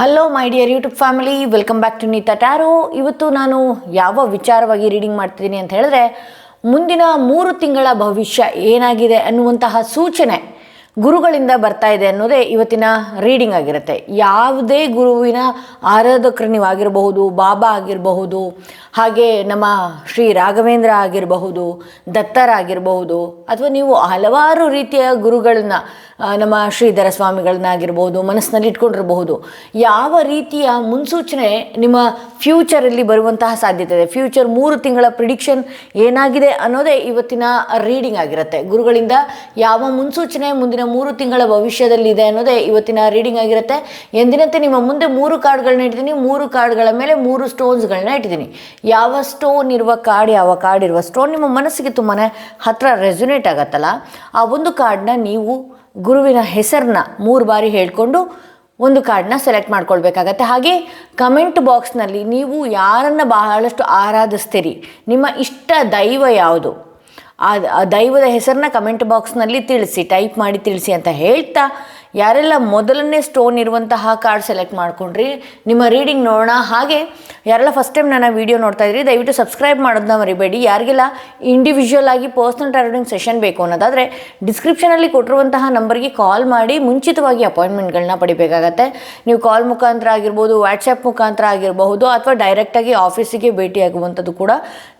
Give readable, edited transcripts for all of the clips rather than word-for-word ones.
Hello my dear YouTube family, welcome back to Neeta tarot. ಇವತ್ತು ನಾನು ಯಾವ ವಿಚಾರವಾಗಿ ರೀಡಿಂಗ್ ಮಾಡ್ತಿದ್ದೀನಿ ಅಂತ ಹೇಳಿದ್ರೆ, ಮುಂದಿನ 3 ತಿಂಗಳ ಭವಿಷ್ಯ ಏನಾಗಿದೆ ಅನ್ನುವಂತಹ ಸೂಚನೆ ಗುರುಗಳಿಂದ ಬರ್ತಾ ಇದೆ ಅನ್ನೋದೇ ಇವತ್ತಿನ ರೀಡಿಂಗ್ ಆಗಿರುತ್ತೆ. ಯಾವುದೇ ಗುರುವಿನ ಆರಾಧಕರು ನೀವಾಗಿರಬಹುದು, ಬಾಬಾ ಆಗಿರಬಹುದು, ಹಾಗೆ ನಮ್ಮ ಶ್ರೀ ರಾಘವೇಂದ್ರ ಆಗಿರಬಹುದು, ದತ್ತರಾಗಿರಬಹುದು, ಅಥವಾ ನೀವು ಹಲವಾರು ರೀತಿಯ ಗುರುಗಳನ್ನ, ನಮ್ಮ ಶ್ರೀಧರ ಸ್ವಾಮಿಗಳನ್ನಾಗಿರ್ಬೋದು ಮನಸ್ಸಿನಲ್ಲಿ ಇಟ್ಕೊಂಡಿರಬಹುದು. ಯಾವ ರೀತಿಯ ಮುನ್ಸೂಚನೆ ನಿಮ್ಮ ಫ್ಯೂಚರಲ್ಲಿ ಬರುವಂತಹ ಸಾಧ್ಯತೆ ಇದೆ, ಫ್ಯೂಚರ್ 3 ತಿಂಗಳ ಪ್ರಿಡಿಕ್ಷನ್ ಏನಾಗಿದೆ ಅನ್ನೋದೇ ಇವತ್ತಿನ ರೀಡಿಂಗ್ ಆಗಿರುತ್ತೆ. ಗುರುಗಳಿಂದ ಯಾವ ಮುನ್ಸೂಚನೆ ಮುಂದಿನ 3 ತಿಂಗಳ ಭವಿಷ್ಯದಲ್ಲಿದೆ ಅನ್ನೋದೇ ಇವತ್ತಿನ ರೀಡಿಂಗ್ ಆಗಿರುತ್ತೆ. ಎಂದಿನಂತೆ ನಿಮ್ಮ ಮುಂದೆ 3 ಕಾರ್ಡ್ಗಳನ್ನ ಇಟ್ಟಿದ್ದೀನಿ. 3 ಕಾರ್ಡ್ಗಳ ಮೇಲೆ 3 ಸ್ಟೋನ್ಸ್ಗಳನ್ನ ಇಟ್ಟಿದ್ದೀನಿ. ಯಾವ ಸ್ಟೋನ್ ಇರುವ ಕಾರ್ಡ್, ಯಾವ ಕಾರ್ಡ್ ಇರುವ ಸ್ಟೋನ್ ನಿಮ್ಮ ಮನಸ್ಸಿಗೆ ತುಂಬಾ ಹತ್ತಿರ ರೆಸೊನೇಟ್ ಆಗತ್ತಲ್ಲ, ಆ ಒಂದು ಕಾರ್ಡ್ನ ನೀವು ಗುರುವಿನ ಹೆಸರನ್ನ 3 ಬಾರಿ ಹೇಳ್ಕೊಂಡು ಒಂದು ಕಾರ್ಡ್ನ ಸೆಲೆಕ್ಟ್ ಮಾಡ್ಕೊಳ್ಬೇಕಾಗತ್ತೆ. ಹಾಗೆ ಕಮೆಂಟ್ ಬಾಕ್ಸ್ನಲ್ಲಿ ನೀವು ಯಾರನ್ನು ಬಹಳಷ್ಟು ಆರಾಧಿಸ್ತೀರಿ, ನಿಮ್ಮ ಇಷ್ಟ ದೈವ ಯಾವುದು, ಆ ದೈವದ ಹೆಸರನ್ನ ಕಮೆಂಟ್ ಬಾಕ್ಸ್ನಲ್ಲಿ ತಿಳಿಸಿ, ಟೈಪ್ ಮಾಡಿ ತಿಳಿಸಿ ಅಂತ ಹೇಳ್ತಾ, ಯಾರೆಲ್ಲ ಮೊದಲನೇ ಸ್ಟೋನ್ ಇರುವಂತಹ ಕಾರ್ಡ್ ಸೆಲೆಕ್ಟ್ ಮಾಡ್ಕೊಂಡ್ರಿ ನಿಮ್ಮ ರೀಡಿಂಗ್ ನೋಡೋಣ. ಹಾಗೆ ಯಾರೆಲ್ಲ ಫಸ್ಟ್ ಟೈಮ್ ನನ್ನ ವೀಡಿಯೋ ನೋಡ್ತಾ ಇದ್ರಿ, ದಯವಿಟ್ಟು ಸಬ್ಸ್ಕ್ರೈಬ್ ಮಾಡೋದನ್ನ ಮರಿಬೇಡಿ. ಯಾರಿಗೆಲ್ಲ ಇಂಡಿವಿಜುವಲ್ ಆಗಿ ಪರ್ಸ್ನಲ್ ಟಾರೋಟಿಂಗ್ ಸೆಷನ್ ಬೇಕು ಅನ್ನೋದಾದರೆ ಡಿಸ್ಕ್ರಿಪ್ಷನಲ್ಲಿ ಕೊಟ್ಟಿರುವಂತಹ ನಂಬರ್ಗೆ ಕಾಲ್ ಮಾಡಿ ಮುಂಚಿತವಾಗಿ ಅಪಾಯಿಂಟ್ಮೆಂಟ್ಗಳನ್ನ ಪಡಿಬೇಕಾಗತ್ತೆ. ನೀವು ಕಾಲ್ ಮುಖಾಂತರ ಆಗಿರ್ಬೋದು, ವಾಟ್ಸಪ್ ಮುಖಾಂತರ ಆಗಿರಬಹುದು, ಅಥವಾ ಡೈರೆಕ್ಟಾಗಿ ಆಫೀಸಿಗೆ ಭೇಟಿಯಾಗುವಂಥದ್ದು ಕೂಡ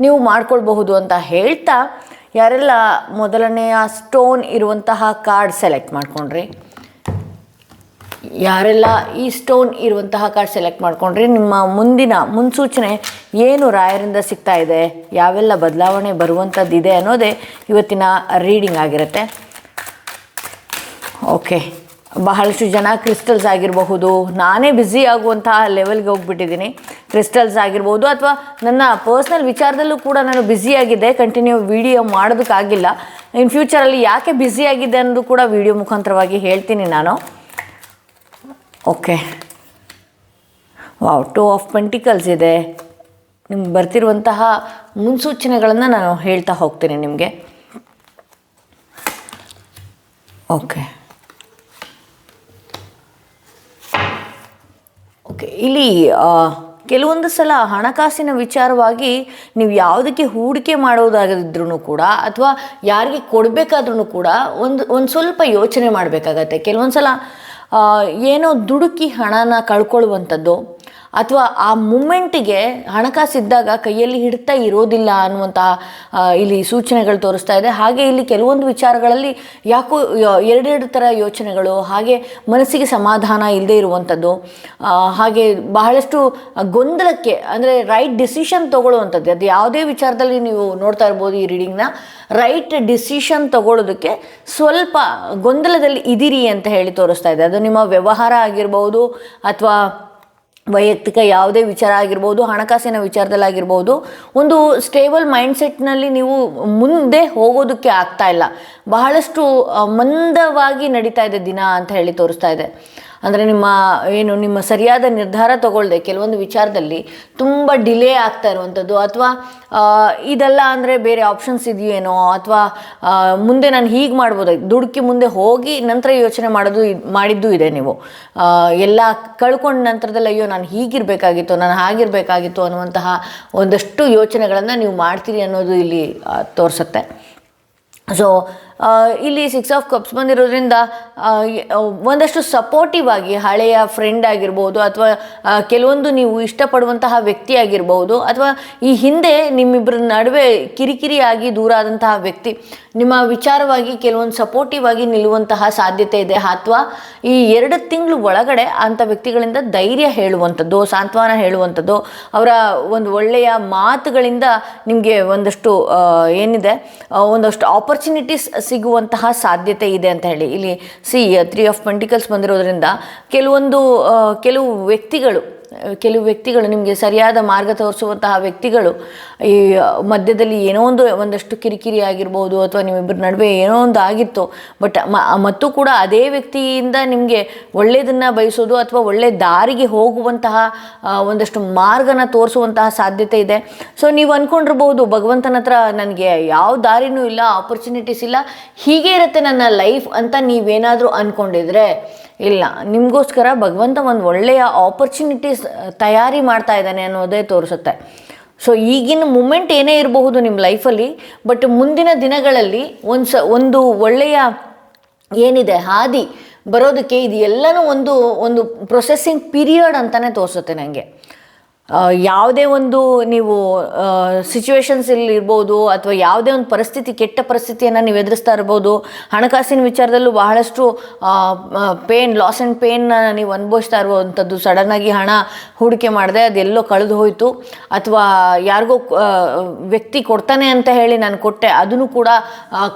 ನೀವು ಮಾಡ್ಕೊಳ್ಬಹುದು ಅಂತ ಹೇಳ್ತಾ, ಯಾರೆಲ್ಲ ಮೊದಲನೆಯ ಸ್ಟೋನ್ ಇರುವಂತಹ ಕಾರ್ಡ್ ಸೆಲೆಕ್ಟ್ ಮಾಡ್ಕೊಂಡ್ರಿ, ಯಾರೆಲ್ಲ ಈ ಸ್ಟೋನ್ ಇರುವಂತಹ ಕಾರ್ಡ್ ಸೆಲೆಕ್ಟ್ ಮಾಡ್ಕೊಂಡ್ರಿ, ನಿಮ್ಮ ಮುಂದಿನ ಮುನ್ಸೂಚನೆ ಏನು ರಾಯರಿಂದ ಸಿಗ್ತಾ ಇದೆ, ಯಾವೆಲ್ಲ ಬದಲಾವಣೆ ಬರುವಂಥದ್ದಿದೆ ಅನ್ನೋದೇ ಇವತ್ತಿನ ರೀಡಿಂಗ್ ಆಗಿರುತ್ತೆ. ಓಕೆ, ಬಹಳಷ್ಟು ಜನ ಕ್ರಿಸ್ಟಲ್ಸ್ ಆಗಿರಬಹುದು, ನಾನೇ ಬ್ಯುಸಿ ಆಗುವಂತಹ ಲೆವೆಲ್ಗೆ ಹೋಗ್ಬಿಟ್ಟಿದ್ದೀನಿ. ಕ್ರಿಸ್ಟಲ್ಸ್ ಆಗಿರ್ಬೋದು, ಅಥವಾ ನನ್ನ ಪರ್ಸ್ನಲ್ ವಿಚಾರದಲ್ಲೂ ಕೂಡ ನಾನು ಬ್ಯುಸಿಯಾಗಿದ್ದೆ, ಕಂಟಿನ್ಯೂ ವಿಡಿಯೋ ಮಾಡೋದಕ್ಕಾಗಿಲ್ಲ. ಇನ್ ಫ್ಯೂಚರಲ್ಲಿ ಯಾಕೆ ಬ್ಯುಸಿಯಾಗಿದ್ದೆ ಅನ್ನೋದು ಕೂಡ ವಿಡಿಯೋ ಮುಖಾಂತರವಾಗಿ ಹೇಳ್ತೀನಿ ನಾನು. ಓಕೆ, ವಾವ್, 2 ಆಫ್ ಪೆಂಟಿಕಲ್ಸ್ ಇದೆ. ನಿಮ್ಗೆ ಬರ್ತಿರುವಂತಹ ಮುನ್ಸೂಚನೆಗಳನ್ನು ನಾನು ಹೇಳ್ತಾ ಹೋಗ್ತೀನಿ ನಿಮಗೆ. ಓಕೆ, ಇಲ್ಲಿ ಕೆಲವೊಂದು ಸಲ ಹಣಕಾಸಿನ ವಿಚಾರವಾಗಿ ನೀವು ಯಾವುದಕ್ಕೆ ಹೂಡಿಕೆ ಮಾಡೋದಾಗಿದ್ರೂ ಕೂಡ, ಅಥವಾ ಯಾರಿಗೆ ಕೊಡಬೇಕಾದ್ರೂ ಕೂಡ ಒಂದು ಸ್ವಲ್ಪ ಯೋಚನೆ ಮಾಡಬೇಕಾಗತ್ತೆ. ಕೆಲವೊಂದು ಸಲ ಏನೋ ದುಡುಕಿ ಹಣನ ಕಳ್ಕೊಳ್ಳುವಂಥದ್ದು, ಅಥವಾ ಆ ಮೂಮೆಂಟಿಗೆ ಹಣಕಾಸಿದ್ದಾಗ ಕೈಯಲ್ಲಿ ಹಿಡ್ತಾ ಇರೋದಿಲ್ಲ ಅನ್ನುವಂತಹ ಇಲ್ಲಿ ಸೂಚನೆಗಳು ತೋರಿಸ್ತಾ ಇದೆ. ಹಾಗೆ ಇಲ್ಲಿ ಕೆಲವೊಂದು ವಿಚಾರಗಳಲ್ಲಿ ಯಾಕೋ ಎರಡೆರಡು ಥರ ಯೋಚನೆಗಳು, ಹಾಗೆ ಮನಸ್ಸಿಗೆ ಸಮಾಧಾನ ಇಲ್ಲದೆ ಇರುವಂಥದ್ದು, ಹಾಗೆ ಬಹಳಷ್ಟು ಗೊಂದಲಕ್ಕೆ, ಅಂದರೆ ರೈಟ್ ಡಿಸಿಷನ್ ತೊಗೊಳ್ಳುವಂಥದ್ದು. ಅದು ಯಾವುದೇ ವಿಚಾರದಲ್ಲಿ ನೀವು ನೋಡ್ತಾ ಇರ್ಬೋದು ಈ ರೀಡಿಂಗ್ನ, ರೈಟ್ ಡಿಸಿಷನ್ ತಗೊಳ್ಳೋದಕ್ಕೆ ಸ್ವಲ್ಪ ಗೊಂದಲದಲ್ಲಿ ಇದ್ದೀರಿ ಅಂತ ಹೇಳಿ ತೋರಿಸ್ತಾ ಇದೆ. ಅದು ನಿಮ್ಮ ವ್ಯವಹಾರ ಆಗಿರ್ಬೋದು, ಅಥವಾ ವೈಯಕ್ತಿಕ ಯಾವುದೇ ವಿಚಾರ ಆಗಿರ್ಬೋದು, ಹಣಕಾಸಿನ ವಿಚಾರದಲ್ಲಾಗಿರ್ಬೋದು, ಒಂದು ಸ್ಟೇಬಲ್ ಮೈಂಡ್ಸೆಟ್ನಲ್ಲಿ ನೀವು ಮುಂದೆ ಹೋಗೋದಕ್ಕೆ ಆಗ್ತಾ ಇಲ್ಲ, ಬಹಳಷ್ಟು ಮಂದವಾಗಿ ನಡೀತಾ ಇದೆ ದಿನ ಅಂತ ಹೇಳಿ ತೋರಿಸ್ತಾ ಇದೆ. ಅಂದರೆ ನಿಮ್ಮ ಸರಿಯಾದ ನಿರ್ಧಾರ ತಗೊಳ್ಳದೆ ಕೆಲವೊಂದು ವಿಚಾರದಲ್ಲಿ ತುಂಬ ಡಿಲೇ ಆಗ್ತಾ ಇರುವಂಥದ್ದು, ಅಥವಾ ಇದೆಲ್ಲ ಅಂದರೆ ಬೇರೆ ಆಪ್ಷನ್ಸ್ ಇದೆಯೇನೋ, ಅಥವಾ ಮುಂದೆ ನಾನು ಹೀಗೆ ಮಾಡ್ಬೋದು, ದುಡುಕಿ ಮುಂದೆ ಹೋಗಿ ನಂತರ ಯೋಚನೆ ಮಾಡಿದ್ದು ಇದೆ. ನೀವು ಎಲ್ಲ ಕಳ್ಕೊಂಡ ನಂತರದಲ್ಲಿ ಅಯ್ಯೋ ನಾನು ಹೀಗಿರಬೇಕಾಗಿತ್ತು, ನಾನು ಹಾಗಿರಬೇಕಾಗಿತ್ತು ಅನ್ನುವಂತಹ ಒಂದಷ್ಟು ಯೋಚನೆಗಳನ್ನು ನೀವು ಮಾಡ್ತೀರಿ ಅನ್ನೋದು ಇಲ್ಲಿ ತೋರಿಸುತ್ತೆ. ಸೊ ಇಲ್ಲಿ 6 ಆಫ್ ಕಪ್ಸ್ ಬಂದಿರೋದ್ರಿಂದ ಒಂದಷ್ಟು ಸಪೋರ್ಟಿವ್ ಆಗಿ ಹಳೆಯ ಫ್ರೆಂಡ್ ಆಗಿರ್ಬೋದು, ಅಥವಾ ಕೆಲವೊಂದು ನೀವು ಇಷ್ಟಪಡುವಂತಹ ವ್ಯಕ್ತಿ ಆಗಿರ್ಬೋದು, ಅಥವಾ ಈ ಹಿಂದೆ ನಿಮ್ಮಿಬ್ಬರ ನಡುವೆ ಕಿರಿಕಿರಿಯಾಗಿ ದೂರ ಆದಂತಹ ವ್ಯಕ್ತಿ ನಿಮ್ಮ ವಿಚಾರವಾಗಿ ಕೆಲವೊಂದು ಸಪೋರ್ಟಿವ್ ಆಗಿ ನಿಲ್ಲುವಂತಹ ಸಾಧ್ಯತೆ ಇದೆ. ಅಥವಾ ಈ 2 ತಿಂಗಳು ಒಳಗಡೆ ಅಂಥ ವ್ಯಕ್ತಿಗಳಿಂದ ಧೈರ್ಯ ಹೇಳುವಂಥದ್ದು, ಸಾಂತ್ವನ ಹೇಳುವಂಥದ್ದು, ಅವರ ಒಂದು ಒಳ್ಳೆಯ ಮಾತುಗಳಿಂದ ನಿಮಗೆ ಒಂದಷ್ಟು ಏನಿದೆ ಒಂದಷ್ಟು ಆಪರ್ಚುನಿಟೀಸ್ ಸಿಗುವಂತಹ ಸಾಧ್ಯತೆ ಇದೆ ಅಂತ ಹೇಳಿ ಇಲ್ಲಿ 3 ಆಫ್ ಪೆಂಟಿಕಲ್ಸ್ ಬಂದಿರೋದ್ರಿಂದ ಕೆಲವು ವ್ಯಕ್ತಿಗಳು ನಿಮಗೆ ಸರಿಯಾದ ಮಾರ್ಗ ತೋರಿಸುವಂತಹ ವ್ಯಕ್ತಿಗಳು ಈ ಮಧ್ಯದಲ್ಲಿ ಏನೋ ಒಂದಷ್ಟು ಕಿರಿಕಿರಿ ಆಗಿರ್ಬೋದು, ಅಥವಾ ನಿಮ್ಮಿಬ್ಬರ ನಡುವೆ ಏನೋ ಒಂದು ಆಗಿತ್ತು, ಮತ್ತು ಕೂಡ ಅದೇ ವ್ಯಕ್ತಿಯಿಂದ ನಿಮಗೆ ಒಳ್ಳೆಯದನ್ನು ಬಯಸೋದು, ಅಥವಾ ಒಳ್ಳೆಯ ದಾರಿಗೆ ಹೋಗುವಂತಹ ಒಂದಷ್ಟು ಮಾರ್ಗನ ತೋರಿಸುವಂತಹ ಸಾಧ್ಯತೆ ಇದೆ. ಸೊ ನೀವು ಅಂದ್ಕೊಂಡಿರ್ಬೋದು, ಭಗವಂತನ ಹತ್ರ ನನಗೆ ಯಾವ ದಾರಿನೂ ಇಲ್ಲ, ಆಪರ್ಚುನಿಟೀಸ್ ಇಲ್ಲ, ಹೀಗೆ ಇರುತ್ತೆ ನನ್ನ ಲೈಫ್ ಅಂತ ನೀವೇನಾದರೂ ಅಂದ್ಕೊಂಡಿದ್ರೆ ಇಲ್ಲ, ನಿಮಗೋಸ್ಕರ ಭಗವಂತ ಒಂದು ಒಳ್ಳೆಯ ಆಪರ್ಚುನಿಟೀಸ್ ತಯಾರಿ ಮಾಡ್ತಾ ಇದ್ದಾನೆ ಅನ್ನೋದೇ ತೋರಿಸುತ್ತೆ. ಸೊ ಈಗಿನ ಮೂಮೆಂಟ್ ಏನೇ ಇರಬಹುದು ನಿಮ್ಮ ಲೈಫಲ್ಲಿ, ಬಟ್ ಮುಂದಿನ ದಿನಗಳಲ್ಲಿ ಒಂದು ಒಳ್ಳೆಯ ಏನಿದೆ ಹಾದಿ ಬರೋದಕ್ಕೆ ಇದು ಎಲ್ಲನೂ ಒಂದು ಪ್ರೊಸೆಸಿಂಗ್ ಪೀರಿಯಡ್ ಅಂತಲೇ ತೋರಿಸುತ್ತೆ ನನಗೆ. ಯಾವುದೇ ಒಂದು ನೀವು ಸಿಚುವೇಶನ್ಸ್ ಇರ್ಬೋದು, ಅಥವಾ ಯಾವುದೇ ಒಂದು ಪರಿಸ್ಥಿತಿ, ಕೆಟ್ಟ ಪರಿಸ್ಥಿತಿಯನ್ನು ನೀವು ಎದುರಿಸ್ತಾ ಇರ್ಬೋದು. ಹಣಕಾಸಿನ ವಿಚಾರದಲ್ಲೂ ಬಹಳಷ್ಟು ಲಾಸ್ ಆ್ಯಂಡ್ ಪೇನ್ನ ನೀವು ಅನುಭವಿಸ್ತಾ ಇರುವಂಥದ್ದು. ಸಡನ್ನಾಗಿ ಹಣ ಹೂಡಿಕೆ ಮಾಡಿದೆ, ಅದೆಲ್ಲೋ ಕಳೆದು ಹೋಯಿತು, ಅಥವಾ ಯಾರಿಗೋ ವ್ಯಕ್ತಿ ಕೊಡ್ತಾನೆ ಅಂತ ಹೇಳಿ ನಾನು ಕೊಟ್ಟೆ, ಅದನ್ನು ಕೂಡ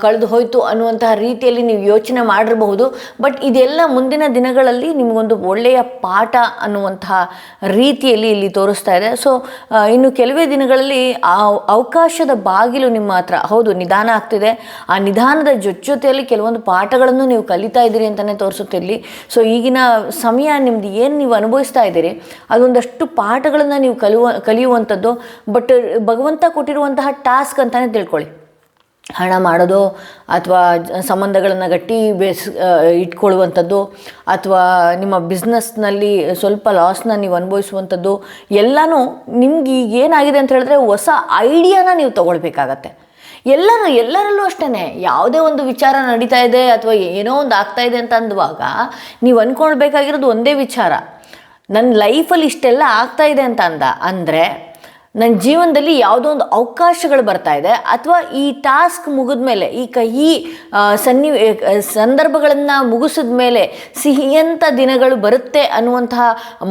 ಕಳೆದು ಹೋಯಿತು ಅನ್ನುವಂತಹ ರೀತಿಯಲ್ಲಿ ನೀವು ಯೋಚನೆ ಮಾಡಿರಬಹುದು. ಬಟ್ ಇದೆಲ್ಲ ಮುಂದಿನ ದಿನಗಳಲ್ಲಿ ನಿಮಗೊಂದು ಒಳ್ಳೆಯ ಪಾಠ ಅನ್ನುವಂತಹ ರೀತಿಯಲ್ಲಿ ಇಲ್ಲಿ ತೋರಿಸ್ತಾ ಇದೆ. ಸೊ ಇನ್ನು ಕೆಲವೇ ದಿನಗಳಲ್ಲಿ ಆ ಅವಕಾಶದ ಬಾಗಿಲು ನಿಮ್ಮ ಹತ್ರ, ಹೌದು ನಿಧಾನ ಆಗ್ತಿದೆ, ಆ ನಿಧಾನದ ಜೊತೆಯಲ್ಲಿ ಕೆಲವೊಂದು ಪಾಠಗಳನ್ನು ನೀವು ಕಲಿತಾ ಇದ್ದೀರಿ ಅಂತಲೇ ತೋರಿಸುತ್ತೆ ಇಲ್ಲಿ. ಸೊ ಈಗಿನ ಸಮಯ ನಿಮ್ದು ಏನು ನೀವು ಅನುಭವಿಸ್ತಾ ಇದ್ದೀರಿ ಅದೊಂದಷ್ಟು ಪಾಠಗಳನ್ನು ನೀವು ಕಲಿಯುವಂಥದ್ದು. ಬಟ್ ಭಗವಂತ ಕೊಟ್ಟಿರುವಂತಹ ಟಾಸ್ಕ್ ಅಂತಲೇ ತಿಳ್ಕೊಳ್ಳಿ. ಹಣ ಮಾಡೋದು, ಅಥವಾ ಸಂಬಂಧಗಳನ್ನು ಗಟ್ಟಿ ಇಟ್ಕೊಳ್ಳುವಂಥದ್ದು, ಅಥವಾ ನಿಮ್ಮ ಬಿಸ್ನೆಸ್ನಲ್ಲಿ ಸ್ವಲ್ಪ ಲಾಸ್ನ ನೀವು ಅನುಭವಿಸುವಂಥದ್ದು, ಎಲ್ಲನೂ ನಿಮ್ಗೆ ಈಗ ಏನಾಗಿದೆ ಅಂತ ಹೇಳಿದ್ರೆ ಹೊಸ ಐಡಿಯಾನ ನೀವು ತೊಗೊಳ್ಬೇಕಾಗತ್ತೆ. ಎಲ್ಲರಲ್ಲೂ ಅಷ್ಟೇ, ಯಾವುದೇ ಒಂದು ವಿಚಾರ ನಡೀತಾ ಇದೆ ಅಥವಾ ಏನೋ ಒಂದು ಆಗ್ತಾ ಇದೆ ಅಂತ ಅಂದುವಾಗ ನೀವು ಅಂದ್ಕೊಳ್ಬೇಕಾಗಿರೋದು ಒಂದೇ ವಿಚಾರ, ನನ್ನ ಲೈಫಲ್ಲಿ ಇಷ್ಟೆಲ್ಲ ಆಗ್ತಾ ಇದೆ ಅಂದರೆ ನನ್ನ ಜೀವನದಲ್ಲಿ ಯಾವುದೋ ಒಂದು ಅವಕಾಶಗಳು ಬರ್ತಾ ಇದೆ, ಅಥವಾ ಈ ಟಾಸ್ಕ್ ಮುಗಿದ ಮೇಲೆ, ಈ ಸಂದರ್ಭಗಳನ್ನು ಮುಗಿಸಿದ ಮೇಲೆ ಸಿಹಿಯಂಥ ದಿನಗಳು ಬರುತ್ತೆ ಅನ್ನುವಂತಹ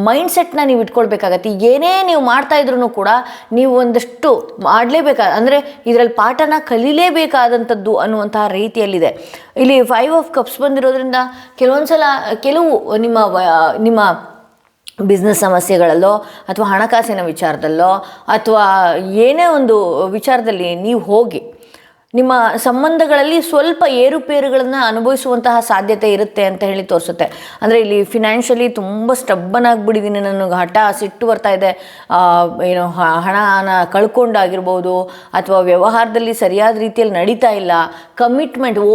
ಮೈಂಡ್ಸೆಟ್ನ ನೀವು ಇಟ್ಕೊಳ್ಬೇಕಾಗತ್ತೆ. ಏನೇ ನೀವು ಮಾಡ್ತಾ ಇದ್ರೂ ಕೂಡ ನೀವು ಒಂದಷ್ಟು ಅಂದರೆ ಇದರಲ್ಲಿ ಪಾಠನ ಕಲೀಲೇಬೇಕಾದಂಥದ್ದು ಅನ್ನುವಂತಹ ರೀತಿಯಲ್ಲಿದೆ. ಇಲ್ಲಿ 5 ಆಫ್ ಕಪ್ಸ್ ಬಂದಿರೋದ್ರಿಂದ ಕೆಲವು ನಿಮ್ಮ ಬಿಸ್ನೆಸ್ ಸಮಸ್ಯೆಗಳಲ್ಲೋ, ಅಥವಾ ಹಣಕಾಸಿನ ವಿಚಾರದಲ್ಲೋ, ಅಥವಾ ಏನೇ ಒಂದು ವಿಚಾರದಲ್ಲಿ ನೀವು ಹೋಗಿ ನಿಮ್ಮ ಸಂಬಂಧಗಳಲ್ಲಿ ಸ್ವಲ್ಪ ಏರುಪೇರುಗಳನ್ನು ಅನುಭವಿಸುವಂತಹ ಸಾಧ್ಯತೆ ಇರುತ್ತೆ ಅಂತ ಹೇಳಿ ತೋರಿಸುತ್ತೆ. ಅಂದರೆ ಇಲ್ಲಿ ಫಿನಾನ್ಷಿಯಲಿ ತುಂಬ ಸ್ಟಬ್ಬನ್ ಆಗಿಬಿಟ್ಟಿದ್ದೀನಿ, ನನಗೆ ಹಠ ಸಿಟ್ಟು ಬರ್ತಾ ಇದೆ, ಹಣನ ಕಳ್ಕೊಂಡಾಗಿರ್ಬೋದು, ಅಥವಾ ವ್ಯವಹಾರದಲ್ಲಿ ಸರಿಯಾದ ರೀತಿಯಲ್ಲಿ ನಡೀತಾ ಇಲ್ಲ,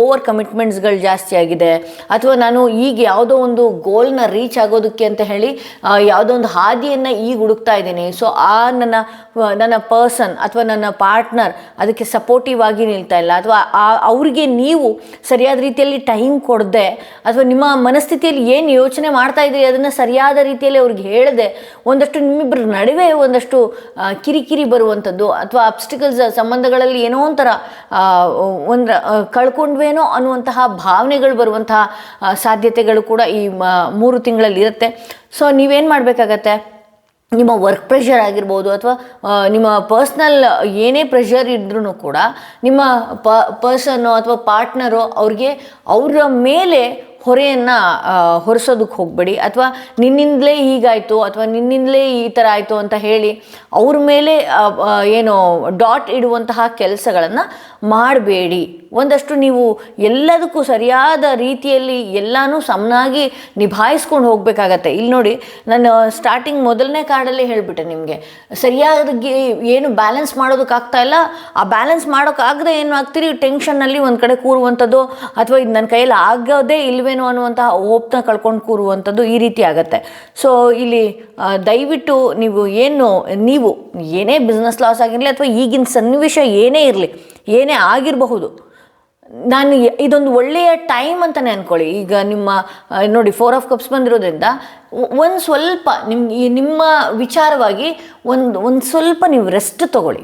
ಓವರ್ ಕಮಿಟ್ಮೆಂಟ್ಸ್ಗಳು ಜಾಸ್ತಿ ಆಗಿದೆ, ಅಥವಾ ನಾನು ಈಗ ಯಾವುದೋ ಒಂದು ಗೋಲ್ನ ರೀಚ್ ಆಗೋದಕ್ಕೆ ಅಂತ ಹೇಳಿ ಯಾವುದೋ ಒಂದು ಹಾದಿಯನ್ನು ಈಗ ಹುಡುಕ್ತಾ ಇದ್ದೀನಿ. ಸೊ ನನ್ನ ಪರ್ಸನ್ ಅಥವಾ ನನ್ನ ಪಾರ್ಟ್ನರ್ ಅದಕ್ಕೆ ಸಪೋರ್ಟಿವ್ ಆಗಿ ನಿಲ್ತಾ ಇಲ್ಲ, ಅಥವಾ ಅವ್ರಿಗೆ ನೀವು ಸರಿಯಾದ ರೀತಿಯಲ್ಲಿ ಟೈಮ್ ಕೊಡದೆ, ಅಥವಾ ನಿಮ್ಮ ಮನಸ್ಥಿತಿಯಲ್ಲಿ ಏನು ಯೋಚನೆ ಮಾಡ್ತಾ ಇದ್ದೀರಿ ಅದನ್ನು ಸರಿಯಾದ ರೀತಿಯಲ್ಲಿ ಅವ್ರಿಗೆ ಹೇಳದೆ ಒಂದಷ್ಟು ನಿಮ್ಮಿಬ್ಬರ ನಡುವೆ ಒಂದಷ್ಟು ಕಿರಿಕಿರಿ ಬರುವಂಥದ್ದು, ಅಥವಾ ಅಬ್ಸ್ಟಿಕಲ್ಸ್ ಸಂಬಂಧಗಳಲ್ಲಿ ಏನೋ ಒಂಥರ ಕಳ್ಕೊಂಡ್ವೇನೋ ಅನ್ನುವಂತಹ ಭಾವನೆಗಳು ಬರುವಂತಹ ಸಾಧ್ಯತೆಗಳು ಕೂಡ ಈ 3 ತಿಂಗಳಲ್ಲಿ ಇರುತ್ತೆ. ಸೊ ನೀವೇನು ಮಾಡಬೇಕಾಗತ್ತೆ, ನಿಮ್ಮ ವರ್ಕ್ ಪ್ರೆಷರ್ ಆಗಿರ್ಬೋದು, ಅಥವಾ ನಿಮ್ಮ ಪರ್ಸ್ನಲ್ ಏನೇ ಪ್ರೆಷರ್ ಇದ್ರೂ ಕೂಡ ನಿಮ್ಮ ಪರ್ಸನ್ನು ಅಥವಾ ಪಾರ್ಟ್ನರು ಅವರ ಮೇಲೆ ಹೊರೆಯನ್ನು ಹೊರಿಸೋದಕ್ಕೆ ಹೋಗಬೇಡಿ, ಅಥವಾ ನಿನ್ನಿಂದಲೇ ಹೀಗಾಯಿತು ಅಥವಾ ನಿನ್ನಿಂದಲೇ ಈ ಥರ ಆಯಿತು ಅಂತ ಹೇಳಿ ಅವ್ರ ಮೇಲೆ ಡಾಟ್ ಇಡುವಂತಹ ಕೆಲಸಗಳನ್ನು ಮಾಡಬೇಡಿ. ಒಂದಷ್ಟು ನೀವು ಎಲ್ಲದಕ್ಕೂ ಸರಿಯಾದ ರೀತಿಯಲ್ಲಿ ಎಲ್ಲನೂ ಸಮನಾಗಿ ನಿಭಾಯಿಸ್ಕೊಂಡು ಹೋಗಬೇಕಾಗತ್ತೆ. ಇಲ್ಲಿ ನೋಡಿ, ನಾನು ಸ್ಟಾರ್ಟಿಂಗ್ ಮೊದಲನೇ ಕಾರ್ಡಲ್ಲಿ ಹೇಳಿಬಿಟ್ಟೆ ನಿಮಗೆ, ಸರಿಯಾಗಿ ಏನು ಬ್ಯಾಲೆನ್ಸ್ ಮಾಡೋದಕ್ಕಾಗ್ತಾ ಇಲ್ಲ, ಆ ಬ್ಯಾಲೆನ್ಸ್ ಮಾಡೋಕ್ಕಾಗದೆ ಏನು ಆಗ್ತೀರಿ, ಟೆನ್ಷನ್ನಲ್ಲಿ ಒಂದು ಕಡೆ ಕೂರುವಂಥದ್ದು, ಅಥವಾ ಇದು ನನ್ನ ಕೈಯಲ್ಲಿ ಆಗೋದೇ ಇಲ್ವೇನೋ ಅನ್ನುವಂತಹ ಹೋಪ್ನ ಕಳ್ಕೊಂಡು ಕೂರುವಂಥದ್ದು, ಈ ರೀತಿ ಆಗುತ್ತೆ. ಸೊ ಇಲ್ಲಿ ದಯವಿಟ್ಟು ನೀವು ಏನೇ ಬಿಸ್ನೆಸ್ ಲಾಸ್ ಆಗಿರಲಿ, ಅಥವಾ ಈಗಿನ ಸನ್ನಿವೇಶ ಏನೇ ಇರಲಿ, ಏನೇ ಆಗಿರಬಹುದು, ಇದೊಂದು ಒಳ್ಳೆಯ ಟೈಮ್ ಅಂತಲೇ ಅಂದ್ಕೊಳ್ಳಿ. ಈಗ ನೋಡಿ 4 ಆಫ್ ಕಪ್ಸ್ ಬಂದಿರೋದ್ರಿಂದ ಒಂದು ಸ್ವಲ್ಪ ನಿಮ್ಮ ವಿಚಾರವಾಗಿ ಒಂದು ಸ್ವಲ್ಪ ನೀವು ರೆಸ್ಟ್ ತೊಗೊಳ್ಳಿ.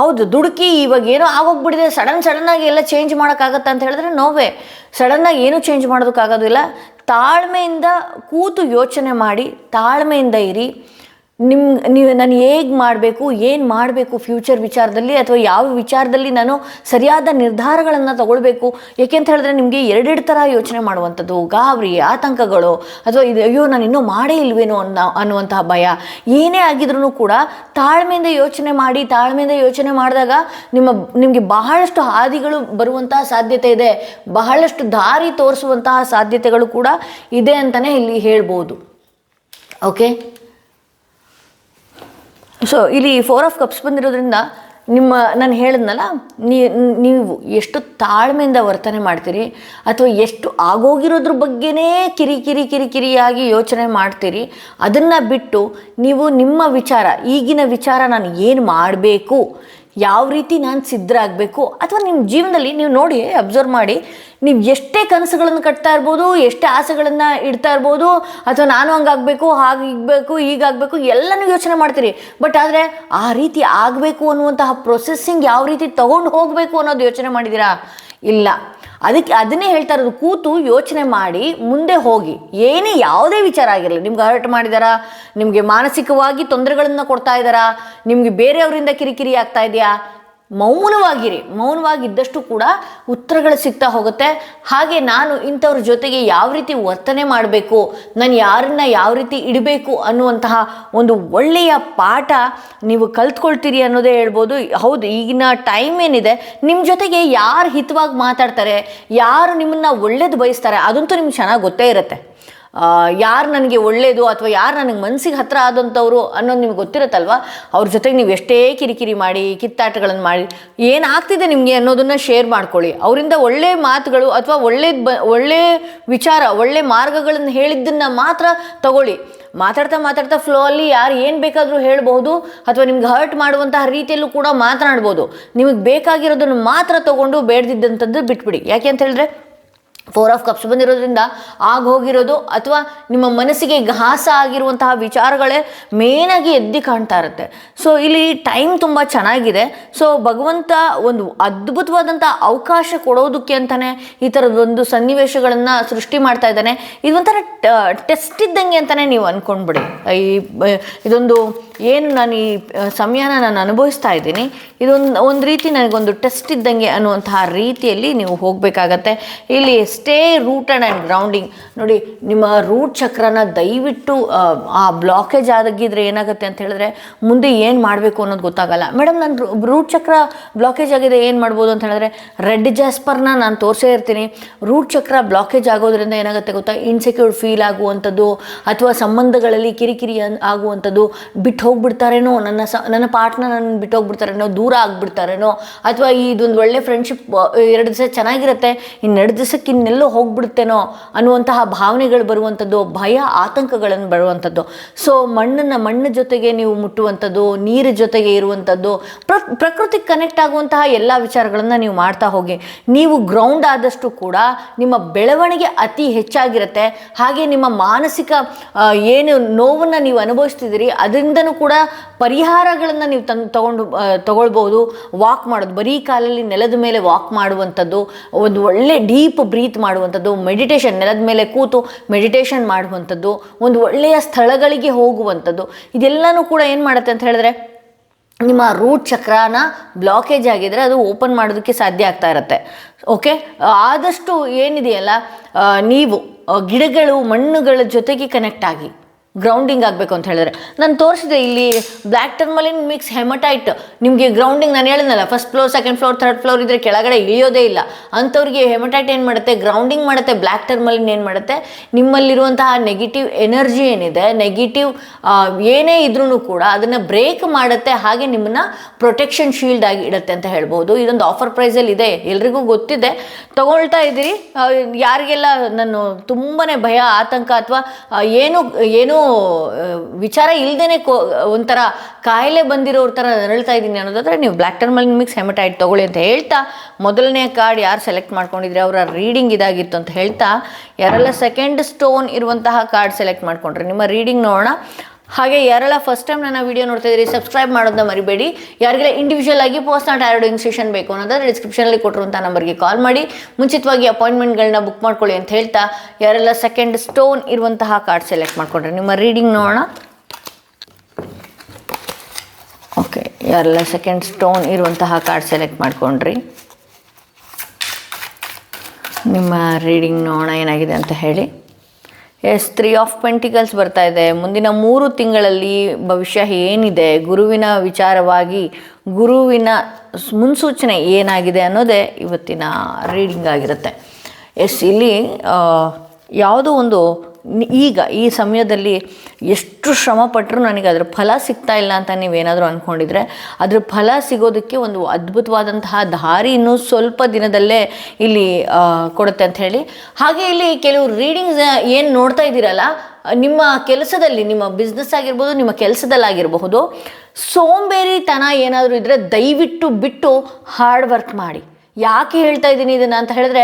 ಹೌದು, ದುಡುಕಿ ಇವಾಗ ಏನೋ ಆಗೋಗ್ಬಿಟ್ಟಿದೆ, ಸಡನ್ನಾಗಿ ಎಲ್ಲ ಚೇಂಜ್ ಮಾಡೋಕ್ಕಾಗತ್ತಾ ಅಂತ ಹೇಳಿದ್ರೆ ನೋವೇ, ಸಡನ್ನಾಗಿ ಏನೂ ಚೇಂಜ್ ಮಾಡೋದಕ್ಕಾಗೋದಿಲ್ಲ. ತಾಳ್ಮೆಯಿಂದ ಕೂತು ಯೋಚನೆ ಮಾಡಿ, ತಾಳ್ಮೆಯಿಂದ ಇರಿ. ನಾನು ಹೇಗೆ ಮಾಡಬೇಕು, ಏನು ಮಾಡಬೇಕು ಫ್ಯೂಚರ್ ವಿಚಾರದಲ್ಲಿ, ಅಥವಾ ಯಾವ ವಿಚಾರದಲ್ಲಿ ನಾನು ಸರಿಯಾದ ನಿರ್ಧಾರಗಳನ್ನು ತಗೊಳ್ಬೇಕು. ಏಕೆಂತ ಹೇಳಿದ್ರೆ ನಿಮಗೆ 2 ಥರ ಯೋಚನೆ ಮಾಡುವಂಥದ್ದು, ಗಾಬರಿ, ಆತಂಕಗಳು, ಅಥವಾ ಅಯ್ಯೋ ನಾನು ಇನ್ನೂ ಮಾಡೇ ಇಲ್ವೇನೋ ಅನ್ನುವಂತಹ ಭಯ. ಏನೇ ಆಗಿದ್ರೂ ಕೂಡ ತಾಳ್ಮೆಯಿಂದ ಯೋಚನೆ ಮಾಡಿ. ತಾಳ್ಮೆಯಿಂದ ಯೋಚನೆ ಮಾಡಿದಾಗ ನಿಮಗೆ ಬಹಳಷ್ಟು ಹಾದಿಗಳು ಬರುವಂತಹ ಸಾಧ್ಯತೆ ಇದೆ, ಬಹಳಷ್ಟು ದಾರಿ ತೋರಿಸುವಂತಹ ಸಾಧ್ಯತೆಗಳು ಕೂಡ ಇದೆ ಅಂತಲೇ ಇಲ್ಲಿ ಹೇಳ್ಬೋದು. ಓಕೆ, ಸೊ ಇಲ್ಲಿ 4 ಆಫ್ ಕಪ್ಸ್ ಬಂದಿರೋದ್ರಿಂದ ನಾನು ಹೇಳಿದ್ನಲ್ಲ, ನೀವು ಎಷ್ಟು ತಾಳ್ಮೆಯಿಂದ ವರ್ತನೆ ಮಾಡ್ತೀರಿ ಅಥವಾ ಎಷ್ಟು ಆಗೋಗಿರೋದ್ರ ಬಗ್ಗೆನೇ ಕಿರಿಯಾಗಿ ಯೋಚನೆ ಮಾಡ್ತೀರಿ, ಅದನ್ನು ಬಿಟ್ಟು ನೀವು ನಿಮ್ಮ ವಿಚಾರ, ಈಗಿನ ವಿಚಾರ ನಾನು ಏನು ಮಾಡಬೇಕು, ಯಾವ ರೀತಿ ನಾನು ಸಿದ್ಧರಾಗಬೇಕು, ಅಥವಾ ನಿಮ್ಮ ಜೀವನದಲ್ಲಿ ನೀವು ನೋಡಿ ಅಬ್ಸರ್ವ್ ಮಾಡಿ, ನೀವು ಎಷ್ಟೇ ಕನಸುಗಳನ್ನು ಕಟ್ತಾ ಇರ್ಬೋದು, ಎಷ್ಟೇ ಆಸೆಗಳನ್ನು ಇಡ್ತಾ ಇರ್ಬೋದು, ಅಥವಾ ನಾನು ಹಂಗಾಗಬೇಕು, ಹೀಗಾಗಬೇಕು ಎಲ್ಲನೂ ಯೋಚನೆ ಮಾಡ್ತೀರಿ. ಬಟ್ ಆದರೆ ಆ ರೀತಿ ಆಗಬೇಕು ಅನ್ನುವಂತಹ ಪ್ರೊಸೆಸ್ಸಿಂಗ್ ಯಾವ ರೀತಿ ತೊಗೊಂಡು ಹೋಗಬೇಕು ಅನ್ನೋದು ಯೋಚನೆ ಮಾಡಿದ್ದೀರಾ? ಇಲ್ಲ. ಅದನ್ನೇ ಹೇಳ್ತಾ ಇರೋದು, ಕೂತು ಯೋಚನೆ ಮಾಡಿ ಮುಂದೆ ಹೋಗಿ. ಯಾವುದೇ ವಿಚಾರ ಆಗಿರಲಿ, ನಿಮ್ಗೆ ಹರ್ಟ್ ಮಾಡಿದಾರಾ, ನಿಮಗೆ ಮಾನಸಿಕವಾಗಿ ತೊಂದರೆಗಳನ್ನು ಕೊಡ್ತಾ ಇದ್ದಾರಾ, ನಿಮಗೆ ಬೇರೆಯವರಿಂದ ಕಿರಿಕಿರಿ ಆಗ್ತಾ ಇದೆಯಾ, ಮೌನವಾಗಿದ್ದಷ್ಟು ಕೂಡ ಉತ್ತರಗಳು ಸಿಗ್ತಾ ಹೋಗುತ್ತೆ. ಹಾಗೆ ನಾನು ಇಂಥವ್ರ ಜೊತೆಗೆ ಯಾವ ರೀತಿ ವರ್ತನೆ ಮಾಡಬೇಕು, ನಾನು ಯಾರನ್ನ ಯಾವ ರೀತಿ ಇಡಬೇಕು ಅನ್ನುವಂತಹ ಒಂದು ಒಳ್ಳೆಯ ಪಾಠ ನೀವು ಕಲ್ತ್ಕೊಳ್ತೀರಿ ಅನ್ನೋದೇ ಹೇಳ್ಬೋದು. ಹೌದು, ಈಗಿನ ಟೈಮ್ ಏನಿದೆ, ನಿಮ್ಮ ಜೊತೆಗೆ ಯಾರು ಹಿತವಾಗಿ ಮಾತಾಡ್ತಾರೆ, ಯಾರು ನಿಮ್ಮನ್ನು ಒಳ್ಳೇದು ಬಯಸ್ತಾರೆ, ಅದಂತೂ ನಿಮ್ಗೆ ಚೆನ್ನಾಗಿ ಗೊತ್ತೇ ಇರುತ್ತೆ. ಯಾರು ನನಗೆ ಒಳ್ಳೆಯದು ಅಥವಾ ಯಾರು ನನಗೆ ಮನಸ್ಸಿಗೆ ಹತ್ತಿರ ಆದಂಥವ್ರು ಅನ್ನೋದು ನಿಮ್ಗೆ ಗೊತ್ತಿರುತ್ತಲ್ವ. ಅವ್ರ ಜೊತೆಗೆ ನೀವು ಎಷ್ಟೇ ಕಿರಿಕಿರಿ ಮಾಡಿ, ಕಿತ್ತಾಟಗಳನ್ನು ಮಾಡಿ, ಏನಾಗ್ತಿದೆ ನಿಮಗೆ ಅನ್ನೋದನ್ನು ಶೇರ್ ಮಾಡ್ಕೊಳ್ಳಿ. ಅವರಿಂದ ಒಳ್ಳೆ ಮಾತುಗಳು ಅಥವಾ ಒಳ್ಳೆ ವಿಚಾರ, ಒಳ್ಳೆ ಮಾರ್ಗಗಳನ್ನು ಹೇಳಿದ್ದನ್ನು ಮಾತ್ರ ತಗೊಳ್ಳಿ. ಮಾತಾಡ್ತಾ ಫ್ಲೋ ಅಲ್ಲಿ ಯಾರು ಏನು ಬೇಕಾದರೂ ಹೇಳ್ಬೋದು, ಅಥವಾ ನಿಮ್ಗೆ ಹರ್ಟ್ ಮಾಡುವಂತಹ ರೀತಿಯಲ್ಲೂ ಕೂಡ ಮಾತನಾಡ್ಬೋದು. ನಿಮಗೆ ಬೇಕಾಗಿರೋದನ್ನು ಮಾತ್ರ ತಗೊಂಡು ಬೇಡದಿದ್ದಂಥದ್ದು ಬಿಟ್ಬಿಡಿ. ಯಾಕೆ ಅಂತ ಹೇಳಿದ್ರೆ 4 ಆಫ್ ಕಪ್ಸ್ ಬಂದಿರೋದ್ರಿಂದ ಹೋಗಿರೋದು ಅಥವಾ ನಿಮ್ಮ ಮನಸ್ಸಿಗೆ ಘಾಸ ಆಗಿರುವಂತಹ ವಿಚಾರಗಳೇ ಮೇನಾಗಿ ಎದ್ದು ಕಾಣ್ತಾ ಇರುತ್ತೆ. ಸೊ ಇಲ್ಲಿ ಟೈಮ್ ತುಂಬ ಚೆನ್ನಾಗಿದೆ. ಸೊ ಭಗವಂತ ಒಂದು ಅದ್ಭುತವಾದಂಥ ಅವಕಾಶ ಕೊಡೋದಕ್ಕೆ ಅಂತಲೇ ಈ ಥರದೊಂದು ಸನ್ನಿವೇಶಗಳನ್ನು ಸೃಷ್ಟಿ ಮಾಡ್ತಾ ಇದ್ದಾನೆ. ಇದೊಂಥರ ಟೆಸ್ಟ್ ಇದ್ದಂಗೆ ಅಂತಲೇ ನೀವು ಅಂದ್ಕೊಂಡ್ಬಿಡಿ. ಇದೊಂದು ಏನು ನಾನು ಈ ಸಮಯನ ನಾನು ಅನುಭವಿಸ್ತಾ ಇದ್ದೀನಿ, ಒಂದು ರೀತಿ ನನಗೊಂದು ಟೆಸ್ಟ್ ಇದ್ದಂಗೆ ಅನ್ನುವಂತಹ ರೀತಿಯಲ್ಲಿ ನೀವು ಹೋಗಬೇಕಾಗತ್ತೆ. ಇಲ್ಲಿ ಸ್ಟೇ ರೂಟೆಡ್ ಆ್ಯಂಡ್ ಗ್ರೌಂಡಿಂಗ್. ನೋಡಿ, ನಿಮ್ಮ ರೂಟ್ ಚಕ್ರನ ದಯವಿಟ್ಟು ಆ ಬ್ಲಾಕೇಜ್ ಆಗಿದ್ರೆ ಏನಾಗುತ್ತೆ ಅಂತ ಹೇಳಿದ್ರೆ ಮುಂದೆ ಏನು ಮಾಡಬೇಕು ಅನ್ನೋದು ಗೊತ್ತಾಗಲ್ಲ. ಮೇಡಮ್, ನನ್ನ ರೂಟ್ ಚಕ್ರ ಬ್ಲಾಕೇಜ್ ಆಗಿದೆ, ಏನು ಮಾಡ್ಬೋದು ಅಂತ ಹೇಳಿದ್ರೆ ರೆಡ್ ಜಾಸ್ಪರ್ನ ನಾನು ತೋರಿಸೇ ಇರ್ತೀನಿ. ರೂಟ್ ಚಕ್ರ ಬ್ಲಾಕೇಜ್ ಆಗೋದ್ರಿಂದ ಏನಾಗುತ್ತೆ ಗೊತ್ತಾ, ಇನ್ಸೆಕ್ಯೂರ್ ಫೀಲ್ ಆಗುವಂಥದ್ದು, ಅಥವಾ ಸಂಬಂಧಗಳಲ್ಲಿ ಕಿರಿಕಿರಿ ಆಗುವಂಥದ್ದು, ಬಿಟ್ಟು ಹೋಗ್ಬಿಡ್ತಾರೇನೋ, ನನ್ನ ಪಾರ್ಟ್ನರ್ ನನ್ನ ಬಿಟ್ಟು ಹೋಗ್ಬಿಡ್ತಾರೇನೋ, ದೂರ ಆಗಿಬಿಡ್ತಾರೇನೋ, ಅಥವಾ ಇದೊಂದು ಒಳ್ಳೆ ಫ್ರೆಂಡ್ಶಿಪ್ 2 ದಿವಸ ಚೆನ್ನಾಗಿರುತ್ತೆ, ಇನ್ನು 2 ದಿವಸಕ್ಕೆ ಇನ್ನೆಲ್ಲೋ ಹೋಗ್ಬಿಡುತ್ತೇನೋ ಅನ್ನುವಂತಹ ಭಾವನೆಗಳು ಬರುವಂಥದ್ದು, ಭಯ ಆತಂಕಗಳನ್ನು ಬರುವಂಥದ್ದು. ಸೊ ಮಣ್ಣು ಜೊತೆಗೆ ನೀವು ಮುಟ್ಟುವಂಥದ್ದು, ನೀರು ಜೊತೆಗೆ ಇರುವಂಥದ್ದು, ಪ್ರಕೃತಿಗೆ ಕನೆಕ್ಟ್ ಆಗುವಂತಹ ಎಲ್ಲ ವಿಚಾರಗಳನ್ನು ನೀವು ಮಾಡ್ತಾ ಹೋಗಿ. ನೀವು ಗ್ರೌಂಡ್ ಆದಷ್ಟು ಕೂಡ ನಿಮ್ಮ ಬೆಳವಣಿಗೆ ಅತಿ ಹೆಚ್ಚಾಗಿರುತ್ತೆ. ಹಾಗೆ ನಿಮ್ಮ ಮಾನಸಿಕ ಏನು ನೋವನ್ನು ನೀವು ಅನುಭವಿಸ್ತಿದ್ದೀರಿ ಅದರಿಂದನೂ ಕೂಡ ಪರಿಹಾರಗಳನ್ನು ನೀವು ತಗೊಳ್ಬೋದು. ವಾಕ್ ಮಾಡೋದು, ಬರೀ ಕಾಲಲ್ಲಿ ನೆಲದ ಮೇಲೆ ವಾಕ್ ಮಾಡುವಂಥದ್ದು, ಒಂದು ಒಳ್ಳೆ ಡೀಪ್ ಬ್ರೀತ್ ಮಾಡುವಂಥದ್ದು, ಮೆಡಿಟೇಷನ್, ನೆಲದ ಮೇಲೆ ಕೂತು ಮೆಡಿಟೇಷನ್ ಮಾಡುವಂಥದ್ದು, ಒಂದು ಒಳ್ಳೆಯ ಸ್ಥಳಗಳಿಗೆ ಹೋಗುವಂಥದ್ದು, ಇದೆಲ್ಲನೂ ಕೂಡ ಏನು ಮಾಡುತ್ತೆ ಅಂತ ಹೇಳಿದ್ರೆ ನಿಮ್ಮ ರೂಟ್ ಚಕ್ರನ ಬ್ಲಾಕೇಜ್ ಆಗಿದ್ರೆ ಅದು ಓಪನ್ ಮಾಡೋದಕ್ಕೆ ಸಾಧ್ಯ ಆಗ್ತಾ ಇರುತ್ತೆ. ಓಕೆ, ಆದಷ್ಟು ಏನಿದೆಯಲ್ಲ, ನೀವು ಗಿಡಗಳು ಮಣ್ಣುಗಳ ಜೊತೆಗೆ ಕನೆಕ್ಟ್ ಆಗಿ ಗ್ರೌಂಡಿಂಗ್ ಆಗಬೇಕು ಅಂತ ಹೇಳಿದ್ರೆ, ನಾನು ತೋರಿಸಿದೆ ಇಲ್ಲಿ ಬ್ಲ್ಯಾಕ್ ಟರ್ಮಲಿನ್ ಮಿಕ್ಸ್ ಹೆಮಟೈಟ್. ನಿಮಗೆ ಗ್ರೌಂಡಿಂಗ್ ನಾನು ಹೇಳಿದ್ನಲ್ಲ, first floor, second floor, third floor ಇದ್ದರೆ ಕೆಳಗಡೆ ಇಳಿಯೋದೇ ಇಲ್ಲ ಅಂಥವ್ರಿಗೆ ಹೆಮಟೈಟ್ ಏನು ಮಾಡುತ್ತೆ, ಗ್ರೌಂಡಿಂಗ್ ಮಾಡುತ್ತೆ. ಬ್ಲ್ಯಾಕ್ ಟರ್ಮಲಿನ್ ಏನು ಮಾಡುತ್ತೆ, ನಿಮ್ಮಲ್ಲಿರುವಂತಹ ನೆಗೆಟಿವ್ ಎನರ್ಜಿ ಏನಿದೆ, ನೆಗೆಟಿವ್ ಏನೇ ಇದ್ರೂ ಕೂಡ ಅದನ್ನು ಬ್ರೇಕ್ ಮಾಡುತ್ತೆ. ಹಾಗೆ ನಿಮ್ಮನ್ನು ಪ್ರೊಟೆಕ್ಷನ್ ಶೀಲ್ಡ್ ಆಗಿ ಇಡುತ್ತೆ ಅಂತ ಹೇಳ್ಬೋದು. ಇದೊಂದು ಆಫರ್ ಪ್ರೈಸಲ್ಲಿ ಇದೆ, ಎಲ್ರಿಗೂ ಗೊತ್ತಿದೆ, ತಗೊಳ್ತಾ ಇದ್ದೀರಿ. ಯಾರಿಗೆಲ್ಲ ನಾನು ತುಂಬಾ ಭಯ, ಆತಂಕ ಅಥವಾ ಏನೋ ವಿಚಾರ ಇಲ್ಲದೇ ಒಂಥರ ಕಾಯಿಲೆ ಬಂದಿರೋರ ಥರ ನರಳ್ತಾ ಇದ್ದೀನಿ ಅನ್ನೋದಾದರೆ ನೀವು ಬ್ಲ್ಯಾಕ್ ಟರ್ಮಲಿನ್ ಮಿಕ್ಸ್ ಹೆಮಟೈಟ್ ತೊಗೊಳ್ಳಿ ಅಂತ ಹೇಳ್ತಾ, ಮೊದಲನೇ ಕಾರ್ಡ್ ಯಾರು ಸೆಲೆಕ್ಟ್ ಮಾಡ್ಕೊಂಡಿದ್ರೆ ಅವರ ರೀಡಿಂಗ್ ಇದಾಗಿತ್ತು ಅಂತ ಹೇಳ್ತಾ, ಯಾರೆಲ್ಲ ಸೆಕೆಂಡ್ ಸ್ಟೋನ್ ಇರುವಂತಹ ಕಾರ್ಡ್ ಸೆಲೆಕ್ಟ್ ಮಾಡ್ಕೊಂಡ್ರೆ ನಿಮ್ಮ ರೀಡಿಂಗ್ ನೋಡೋಣ. ಹಾಗೆ ಯಾರೆಲ್ಲ ಫಸ್ಟ್ ಟೈಮ್ ನನ್ನ ವಿಡಿಯೋ ನೋಡ್ತಾ ಇದ್ದೀರಿ, ಸಬ್ಸ್ಕ್ರೈಬ್ ಮಾಡೋದನ್ನ ಮರಿಬೇಡಿ. ಯಾರಿಗೆಲ್ಲ ಇಂಡಿವಿಜುವಲ್ ಆಗಿ ಪರ್ಸನಲ್ ಟಾರೋ ರೀಡಿಂಗ್ ಸೆಷನ್ ಬೇಕು ಅನ್ನೋದಾದ್ರೆ ಡಿಸ್ಕ್ರಿಪ್ಷನಲ್ಲಿ ಕೊಟ್ಟಿರುವಂಥ ನಂಬರ್ಗೆ ಕಾಲ್ ಮಾಡಿ ಮುಂಚಿತವಾಗಿ ಅಪಾಯಿಂಟ್ಮೆಂಟ್ಗಳನ್ನ ಬುಕ್ ಮಾಡ್ಕೊಳ್ಳಿ ಅಂತ ಹೇಳ್ತಾ, ಯಾರೆಲ್ಲ ಸೆಕೆಂಡ್ ಸ್ಟೋನ್ ಇರುವಂತಹ ಕಾರ್ಡ್ ಸೆಲೆಕ್ಟ್ ಮಾಡ್ಕೊಂಡ್ರೆ ನಿಮ್ಮ ರೀಡಿಂಗ್ ನೋಡೋಣ. ಓಕೆ, ಯಾರೆಲ್ಲ ಸೆಕೆಂಡ್ ಸ್ಟೋನ್ ಇರುವಂತಹ ಕಾರ್ಡ್ ಸೆಲೆಕ್ಟ್ ಮಾಡ್ಕೊಂಡ್ರಿ, ನಿಮ್ಮ ರೀಡಿಂಗ್ ನೋಡೋಣ ಏನಾಗಿದೆ ಅಂತ ಹೇಳಿ. 3 ಆಫ್ ಪೆಂಟಿಕಲ್ಸ್ ಬರ್ತಾ ಇದೆ. ಮುಂದಿನ 3 ತಿಂಗಳಲ್ಲಿ ಭವಿಷ್ಯ ಏನಿದೆ, ಗುರುವಿನ ವಿಚಾರವಾಗಿ ಗುರುವಿನ ಮುನ್ಸೂಚನೆ ಏನಾಗಿದೆ ಅನ್ನೋದೇ ಇವತ್ತಿನ ರೀಡಿಂಗ್ ಆಗಿರುತ್ತೆ. ಇಲ್ಲಿ ಯಾವುದೋ ಒಂದು ಈಗ ಈ ಸಮಯದಲ್ಲಿ ಎಷ್ಟು ಶ್ರಮ ಪಟ್ಟರೂ ನನಗೆ ಅದರ ಫಲ ಸಿಗ್ತಾ ಇಲ್ಲ ಅಂತ ನೀವೇನಾದರೂ ಅಂದ್ಕೊಂಡಿದ್ರೆ ಅದ್ರ ಫಲ ಸಿಗೋದಕ್ಕೆ ಒಂದು ಅದ್ಭುತವಾದಂತಹ ದಾರಿ ಇನ್ನೂ ಸ್ವಲ್ಪ ದಿನದಲ್ಲೇ ಇಲ್ಲಿ ಕೊಡುತ್ತೆ ಅಂತ ಹೇಳಿ. ಹಾಗೆ ಇಲ್ಲಿ ಕೆಲವು ರೀಡಿಂಗ್ಸ್ ಏನು ನೋಡ್ತಾ ಇದ್ದೀರಲ್ಲ, ನಿಮ್ಮ ಕೆಲಸದಲ್ಲಿ, ನಿಮ್ಮ ಬಿಸ್ನೆಸ್ ಆಗಿರ್ಬೋದು, ನಿಮ್ಮ ಕೆಲಸದಲ್ಲಾಗಿರಬಹುದು, ಸೋಂಬೇರಿತನ ಏನಾದರೂ ಇದ್ದರೆ ದಯವಿಟ್ಟು ಬಿಟ್ಟು ಹಾರ್ಡ್ ವರ್ಕ್ ಮಾಡಿ. ಯಾಕೆ ಹೇಳ್ತಾ ಇದ್ದೀನಿ ಇದನ್ನು ಅಂತ ಹೇಳಿದ್ರೆ,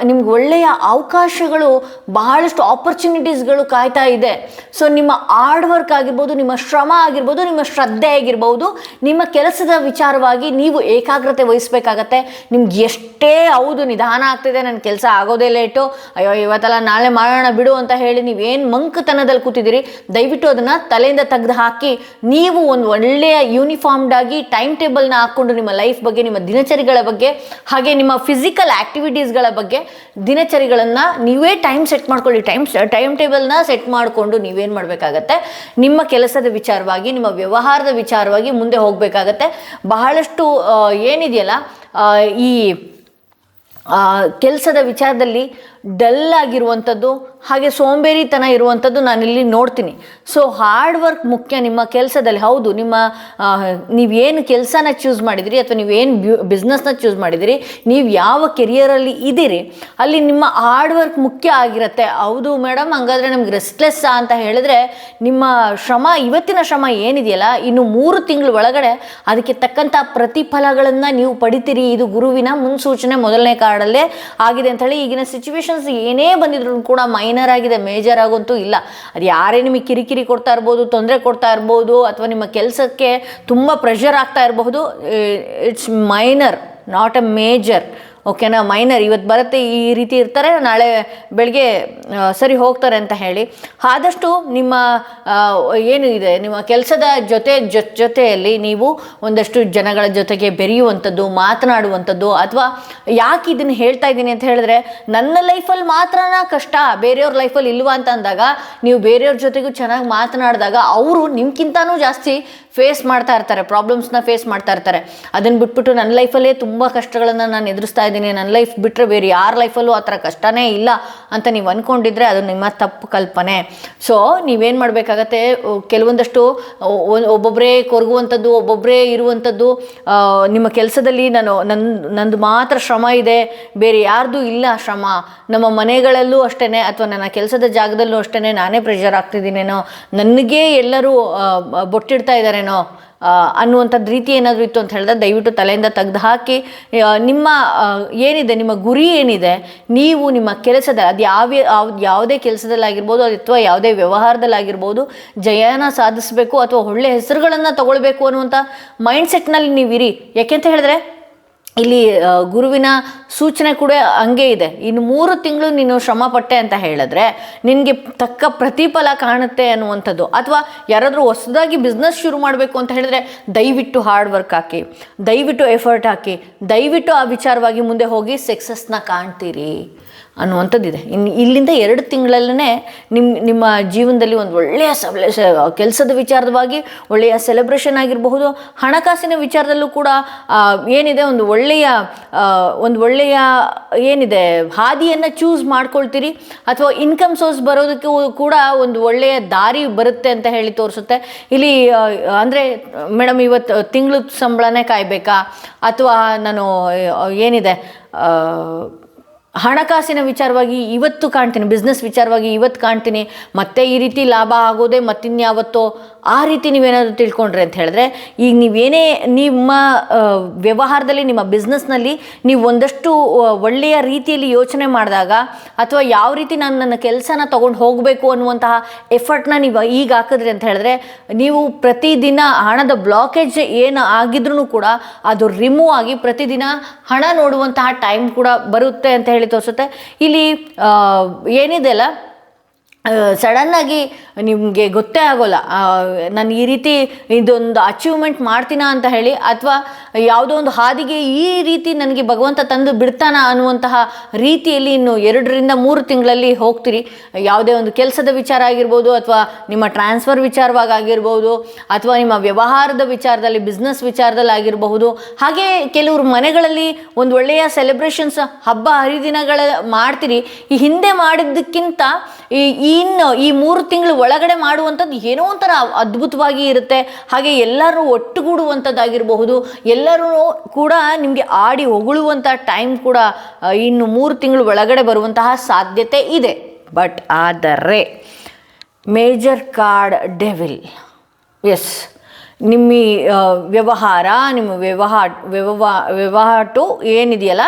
ನಿಮ್ಗೆ ಒಳ್ಳೆಯ ಅವಕಾಶಗಳು, ಬಹಳಷ್ಟು ಆಪರ್ಚುನಿಟೀಸ್ಗಳು ಕಾಯ್ತಾ ಇದೆ. ಸೊ ನಿಮ್ಮ ಹಾರ್ಡ್ ವರ್ಕ್ ಆಗಿರ್ಬೋದು, ನಿಮ್ಮ ಶ್ರಮ ಆಗಿರ್ಬೋದು, ನಿಮ್ಮ ಶ್ರದ್ಧೆ ಆಗಿರ್ಬೋದು, ನಿಮ್ಮ ಕೆಲಸದ ವಿಚಾರವಾಗಿ ನೀವು ಏಕಾಗ್ರತೆ ವಹಿಸಬೇಕಾಗತ್ತೆ. ನಿಮ್ಗೆ ಎಷ್ಟೇ ಹೌದು ನಿಧಾನ ಆಗ್ತಿದೆ, ನನ್ನ ಕೆಲಸ ಆಗೋದೇ ಲೇಟು, ಅಯ್ಯೋ ಇವತ್ತೆಲ್ಲ ನಾಳೆ ಮಾಡೋಣ ಬಿಡು ಅಂತ ಹೇಳಿ ನೀವೇನು ಮಂಕತನದಲ್ಲಿ ಕೂತಿದ್ದೀರಿ, ದಯವಿಟ್ಟು ಅದನ್ನು ತಲೆಯಿಂದ ತೆಗೆದು ಹಾಕಿ ನೀವು ಒಂದು ಒಳ್ಳೆಯ ಯೂನಿಫಾರ್ಮ್ಡ್ ಆಗಿ ಟೈಮ್ ಟೇಬಲ್ನ ಹಾಕ್ಕೊಂಡು ನಿಮ್ಮ ಲೈಫ್ ಬಗ್ಗೆ, ನಿಮ್ಮ ದಿನಚರಿಗಳ ಬಗ್ಗೆ, ಹಾಗೆ ನಿಮ್ಮ ಫಿಸಿಕಲ್ ಆಕ್ಟಿವಿಟೀಸ್ಗಳ ಬಗ್ಗೆ ದಿನಚರಿಗಳನ್ನು ನೀವೇ ಟೈಮ್ ಸೆಟ್ ಮಾಡ್ಕೊಳ್ಳಿ. ಟೈಮ್ ಟೇಬಲ್ನ ಸೆಟ್ ಮಾಡಿಕೊಂಡು ನೀವೇನು ಮಾಡಬೇಕಾಗತ್ತೆ, ನಿಮ್ಮ ಕೆಲಸದ ವಿಚಾರವಾಗಿ, ನಿಮ್ಮ ವ್ಯವಹಾರದ ವಿಚಾರವಾಗಿ ಮುಂದೆ ಹೋಗಬೇಕಾಗತ್ತೆ. ಬಹಳಷ್ಟು ಏನಿದೆಯಲ್ಲ ಈ ಕೆಲಸದ ವಿಚಾರದಲ್ಲಿ ಡಲ್ ಆಗಿರುವಂಥದ್ದು, ಹಾಗೆ ಸೋಂಬೇರಿತನ ಇರುವಂಥದ್ದು ನಾನಿಲ್ಲಿ ನೋಡ್ತೀನಿ. ಸೊ ಹಾರ್ಡ್ ವರ್ಕ್ ಮುಖ್ಯ ನಿಮ್ಮ ಕೆಲಸದಲ್ಲಿ. ಹೌದು, ನೀವೇನು ಕೆಲಸನ ಚೂಸ್ ಮಾಡಿದಿರಿ ಅಥವಾ ನೀವೇನು ಬಿಸ್ನೆಸ್ನ ಚೂಸ್ ಮಾಡಿದಿರಿ, ನೀವು ಯಾವ ಕೆರಿಯರಲ್ಲಿ ಇದ್ದೀರಿ ಅಲ್ಲಿ ನಿಮ್ಮ ಹಾರ್ಡ್ ವರ್ಕ್ ಮುಖ್ಯ ಆಗಿರುತ್ತೆ. ಹೌದು ಮೇಡಮ್, ಹಂಗಾದರೆ ನಮ್ಗೆ ರೆಸ್ಟ್ಲೆಸ್ ಅಂತ ಹೇಳಿದ್ರೆ ನಿಮ್ಮ ಶ್ರಮ, ಇವತ್ತಿನ ಶ್ರಮ ಏನಿದೆಯಲ್ಲ, ಇನ್ನು 3 ತಿಂಗಳ ಒಳಗಡೆ ಅದಕ್ಕೆ ತಕ್ಕಂಥ ಪ್ರತಿಫಲಗಳನ್ನು ನೀವು ಪಡಿತೀರಿ. ಇದು ಗುರುವಿನ ಮುನ್ಸೂಚನೆ ಮೊದಲನೇ ಕಾರ್ಡಲ್ಲೇ ಆಗಿದೆ ಅಂತ ಹೇಳಿ. ಈಗಿನ ಸಿಚುವೇಶನ್ಸ್ ಏನೇ ಬಂದಿದ್ರು ಕೂಡ ಮೈನರ್ ಆಗಿದೆ, ಮೇಜರ್ ಆಗಂತೂ ಇಲ್ಲ. ಅದು ಯಾರೇ ನಿಮಗೆ ಕಿರಿಕಿರಿ ಕೊಡ್ತಾ ಇರ್ಬೋದು, ತೊಂದರೆ ಕೊಡ್ತಾ ಇರ್ಬೋದು, ಅಥವಾ ನಿಮ್ಮ ಕೆಲಸಕ್ಕೆ ತುಂಬ ಪ್ರೆಷರ್ ಆಗ್ತಾ ಇರಬಹುದು, it's minor, not A major. ಓಕೆನಾ? ಮೈನರ್ ಇವತ್ತು ಬರುತ್ತೆ, ಈ ರೀತಿ ಇರ್ತಾರೆ, ನಾಳೆ ಬೆಳಗ್ಗೆ ಸರಿ ಹೋಗ್ತಾರೆ ಅಂತ ಹೇಳಿ. ಆದಷ್ಟು ನಿಮ್ಮ ಏನು ಇದೆ ನಿಮ್ಮ ಕೆಲಸದ ಜೊತೆಯಲ್ಲಿ ನೀವು ಒಂದಷ್ಟು ಜನಗಳ ಜೊತೆಗೆ ಬೆರೆಯುವಂಥದ್ದು, ಮಾತನಾಡುವಂಥದ್ದು. ಅಥವಾ ಯಾಕೆ ಇದನ್ನು ಹೇಳ್ತಾ ಇದ್ದೀನಿ ಅಂತ ಹೇಳಿದ್ರೆ, ನನ್ನ ಲೈಫಲ್ಲಿ ಮಾತ್ರನಾ ಕಷ್ಟ, ಬೇರೆಯವ್ರ ಲೈಫಲ್ಲಿ ಇಲ್ವಾ ಅಂತ ಅಂದಾಗ, ನೀವು ಬೇರೆಯವ್ರ ಜೊತೆಗೂ ಚೆನ್ನಾಗಿ ಮಾತನಾಡಿದಾಗ ಅವರು ನಿಮ್ಗಿಂತನೂ ಜಾಸ್ತಿ ಫೇಸ್ ಮಾಡ್ತಾ ಇರ್ತಾರೆ, ಪ್ರಾಬ್ಲಮ್ಸ್ನ ಫೇಸ್ ಮಾಡ್ತಾ ಇರ್ತಾರೆ. ಅದನ್ನು ಬಿಟ್ಬಿಟ್ಟು ನನ್ನ ಲೈಫಲ್ಲೇ ತುಂಬ ಕಷ್ಟಗಳನ್ನು ನಾನು ಎದುರಿಸ್ತಾ ಇದ್ದೀನಿ, ನನ್ನ ಲೈಫ್ ಬಿಟ್ಟರೆ ಬೇರೆ ಯಾರ ಲೈಫಲ್ಲೂ ಆ ಥರ ಕಷ್ಟನೇ ಇಲ್ಲ ಅಂತ ನೀವು ಅಂದ್ಕೊಂಡಿದ್ರೆ ಅದು ನಿಮ್ಮ ತಪ್ಪು ಕಲ್ಪನೆ. ಸೊ ನೀವೇನು ಮಾಡಬೇಕಾಗತ್ತೆ, ಕೆಲವೊಂದಷ್ಟು ಒಬ್ಬೊಬ್ಬರೇ ಕೊರಗುವಂಥದ್ದು, ಒಬ್ಬೊಬ್ಬರೇ ಇರುವಂಥದ್ದು. ನಿಮ್ಮ ಕೆಲಸದಲ್ಲಿ ನಂದು ಮಾತ್ರ ಶ್ರಮ ಇದೆ, ಬೇರೆ ಯಾರ್ದು ಇಲ್ಲ ಶ್ರಮ. ನಮ್ಮ ಮನೆಗಳಲ್ಲೂ ಅಷ್ಟೇ, ಅಥವಾ ನನ್ನ ಕೆಲಸದ ಜಾಗದಲ್ಲೂ ಅಷ್ಟೇ, ನಾನೇ ಪ್ರೆಷರ್ ಆಗ್ತಿದ್ದೀನೇನೋ, ನನಗೇ ಎಲ್ಲರೂ ಬೊಟ್ಟಿಡ್ತಾ ಇದ್ದಾರೇನೋ ಅನ್ನುವಂಥದ್ದು ರೀತಿ ಏನಾದರೂ ಇತ್ತು ಅಂತ ಹೇಳಿದ್ರೆ ದಯವಿಟ್ಟು ತಲೆಯಿಂದ ತೆಗೆದು ಹಾಕಿ. ನಿಮ್ಮ ಏನಿದೆ, ನಿಮ್ಮ ಗುರಿ ಏನಿದೆ, ನೀವು ನಿಮ್ಮ ಕೆಲಸದಲ್ಲಿ ಅದು ಯಾವುದೇ ಕೆಲಸದಲ್ಲಾಗಿರ್ಬೋದು ಅಥವಾ ಯಾವುದೇ ವ್ಯವಹಾರದಲ್ಲಾಗಿರ್ಬೋದು ಜಯನ ಸಾಧಿಸಬೇಕು ಅಥವಾ ಒಳ್ಳೆಯ ಹೆಸರುಗಳನ್ನು ತಗೊಳ್ಬೇಕು ಅನ್ನುವಂಥ ಮೈಂಡ್ಸೆಟ್ನಲ್ಲಿ ನೀವಿರಿ. ಯಾಕೆಂತ ಹೇಳಿದ್ರೆ ಇಲ್ಲಿ ಗುರುವಿನ ಸೂಚನೆ ಕೂಡ ಹಂಗೆ ಇದೆ. ಇನ್ನು 3 ತಿಂಗಳು ನೀನು ಶ್ರಮ ಪಟ್ಟೆ ಅಂತ ಹೇಳಿದ್ರೆ ನಿನಗೆ ತಕ್ಕ ಪ್ರತಿಫಲ ಕಾಣುತ್ತೆ ಅನ್ನುವಂಥದ್ದು. ಅಥವಾ ಯಾರಾದರೂ ಹೊಸದಾಗಿ ಬಿಸ್ನೆಸ್ ಶುರು ಮಾಡಬೇಕು ಅಂತ ಹೇಳಿದ್ರೆ ದಯವಿಟ್ಟು ಹಾರ್ಡ್ ವರ್ಕ್ ಹಾಕಿ, ದಯವಿಟ್ಟು ಎಫರ್ಟ್ ಹಾಕಿ, ದಯವಿಟ್ಟು ಆ ವಿಚಾರವಾಗಿ ಮುಂದೆ ಹೋಗಿ ಸಕ್ಸಸ್ನ ಕಾಣ್ತೀರಿ ಅನ್ನುವಂಥದ್ದಿದೆ. ಇಲ್ಲಿಂದ 2 ತಿಂಗಳಲ್ಲೇ ನಿಮ್ಮ ಜೀವನದಲ್ಲಿ ಒಂದು ಒಳ್ಳೆಯ ಕೆಲಸದ ವಿಚಾರವಾಗಿ ಒಳ್ಳೆಯ ಸೆಲೆಬ್ರೇಷನ್ ಆಗಿರಬಹುದು, ಹಣಕಾಸಿನ ವಿಚಾರದಲ್ಲೂ ಕೂಡ ಏನಿದೆ ಒಂದು ಒಳ್ಳೆಯ ಏನಿದೆ ಹಾದಿಯನ್ನು ಚೂಸ್ ಮಾಡ್ಕೊಳ್ತೀರಿ. ಅಥವಾ ಇನ್ಕಮ್ ಸೋರ್ಸ್ ಬರೋದಕ್ಕೂ ಕೂಡ ಒಂದು ಒಳ್ಳೆಯ ದಾರಿ ಬರುತ್ತೆ ಅಂತ ಹೇಳಿ ತೋರಿಸುತ್ತೆ. ಇಲ್ಲಿ ಅಂದರೆ ಮೇಡಮ್ ಇವತ್ತು ತಿಂಗಳು ಸಂಬಳನೇ ಕಾಯಬೇಕಾ, ಅಥವಾ ನಾನು ಏನಿದೆ ಹಣಕಾಸಿನ ವಿಚಾರವಾಗಿ ಇವತ್ತು ಕಾಣ್ತೀನಿ, ಬಿಸ್ನೆಸ್ ವಿಚಾರವಾಗಿ ಇವತ್ತು ಕಾಣ್ತೀನಿ, ಮತ್ತೆ ಈ ರೀತಿ ಲಾಭ ಆಗೋದೇ ಮತ್ತಿನ್ಯಾವತ್ತೋ, ಆ ರೀತಿ ನೀವೇನಾದರೂ ತಿಳ್ಕೊಂಡ್ರೆ ಅಂತ ಹೇಳಿದ್ರೆ, ಈಗ ನೀವೇನೇ ನಿಮ್ಮ ವ್ಯವಹಾರದಲ್ಲಿ, ನಿಮ್ಮ ಬಿಸ್ನೆಸ್ನಲ್ಲಿ ನೀವು ಒಂದಷ್ಟು ಒಳ್ಳೆಯ ರೀತಿಯಲ್ಲಿ ಯೋಚನೆ ಮಾಡಿದಾಗ, ಅಥವಾ ಯಾವ ರೀತಿ ನಾನು ನನ್ನ ಕೆಲಸನ ತೊಗೊಂಡು ಹೋಗಬೇಕು ಅನ್ನುವಂತಹ ಎಫರ್ಟ್ನ ನೀವು ಈಗ ಹಾಕಿದ್ರಿ ಅಂತ ಹೇಳಿದ್ರೆ, ನೀವು ಪ್ರತಿದಿನ ಹಣದ ಬ್ಲಾಕೇಜ್ ಏನು ಆಗಿದ್ರೂ ಕೂಡ ಅದು ರಿಮೂವ್ ಆಗಿ ಪ್ರತಿದಿನ ಹಣ ನೋಡುವಂತಹ ಟೈಮ್ ಕೂಡ ಬರುತ್ತೆ ಅಂತ ಹೇಳಿ ತೋರಿಸುತ್ತೆ. ಇಲ್ಲಿ ಏನಿದೆ ಅಲ್ಲ, ಸಡನ್ನಾಗಿ ನಿಮಗೆ ಗೊತ್ತೇ ಆಗೋಲ್ಲ ನಾನು ಈ ರೀತಿ ಇದೊಂದು ಅಚೀವ್ಮೆಂಟ್ ಮಾಡ್ತೀನ ಅಂತ ಹೇಳಿ, ಅಥವಾ ಯಾವುದೋ ಒಂದು ಹಾದಿಗೆ ಈ ರೀತಿ ನನಗೆ ಭಗವಂತ ತಂದು ಬಿಡ್ತಾನ ಅನ್ನುವಂತಹ ರೀತಿಯಲ್ಲಿ ಇನ್ನು 2 ರಿಂದ 3 ತಿಂಗಳಲ್ಲಿ ಹೋಗ್ತೀರಿ. ಯಾವುದೇ ಒಂದು ಕೆಲಸದ ವಿಚಾರ ಆಗಿರ್ಬೋದು, ಅಥವಾ ನಿಮ್ಮ ಟ್ರಾನ್ಸ್ಫರ್ ವಿಚಾರವಾಗಿ ಆಗಿರ್ಬೋದು, ಅಥವಾ ನಿಮ್ಮ ವ್ಯವಹಾರದ ವಿಚಾರದಲ್ಲಿ, ಬಿಸ್ನೆಸ್ ವಿಚಾರದಲ್ಲಿ ಆಗಿರಬಹುದು. ಹಾಗೆ ಕೆಲವರು ಮನೆಗಳಲ್ಲಿ ಒಂದು ಒಳ್ಳೆಯ ಸೆಲೆಬ್ರೇಷನ್ಸ್, ಹಬ್ಬ ಹರಿದಿನಗಳ ಮಾಡ್ತೀರಿ. ಈ ಹಿಂದೆ ಮಾಡಿದ್ದಕ್ಕಿಂತ ಈ ಇನ್ನು ಈ 3 ತಿಂಗಳು ಒಳಗಡೆ ಮಾಡುವಂಥದ್ದು ಏನೋ ಒಂಥರ ಅದ್ಭುತವಾಗಿ ಇರುತ್ತೆ. ಹಾಗೆ ಎಲ್ಲರೂ ಒಟ್ಟುಗೂಡುವಂಥದ್ದಾಗಿರಬಹುದು, ಎಲ್ಲರೂ ಕೂಡ ನಿಮಗೆ ಆಡಿ ಹೊಗಳುವಂಥ ಟೈಮ್ ಕೂಡ ಇನ್ನು 3 ತಿಂಗಳು ಒಳಗಡೆ ಬರುವಂತಹ ಸಾಧ್ಯತೆ ಇದೆ. ಬಟ್ ಆದರೆ ಮೇಜರ್ ಕಾರ್ಡ್ ಡೆವಿಲ್, ಎಸ್, ನಿಮ್ಮ ನಿಮ್ಮ ವ್ಯವಹಾಟು ಏನಿದೆಯಲ್ಲ,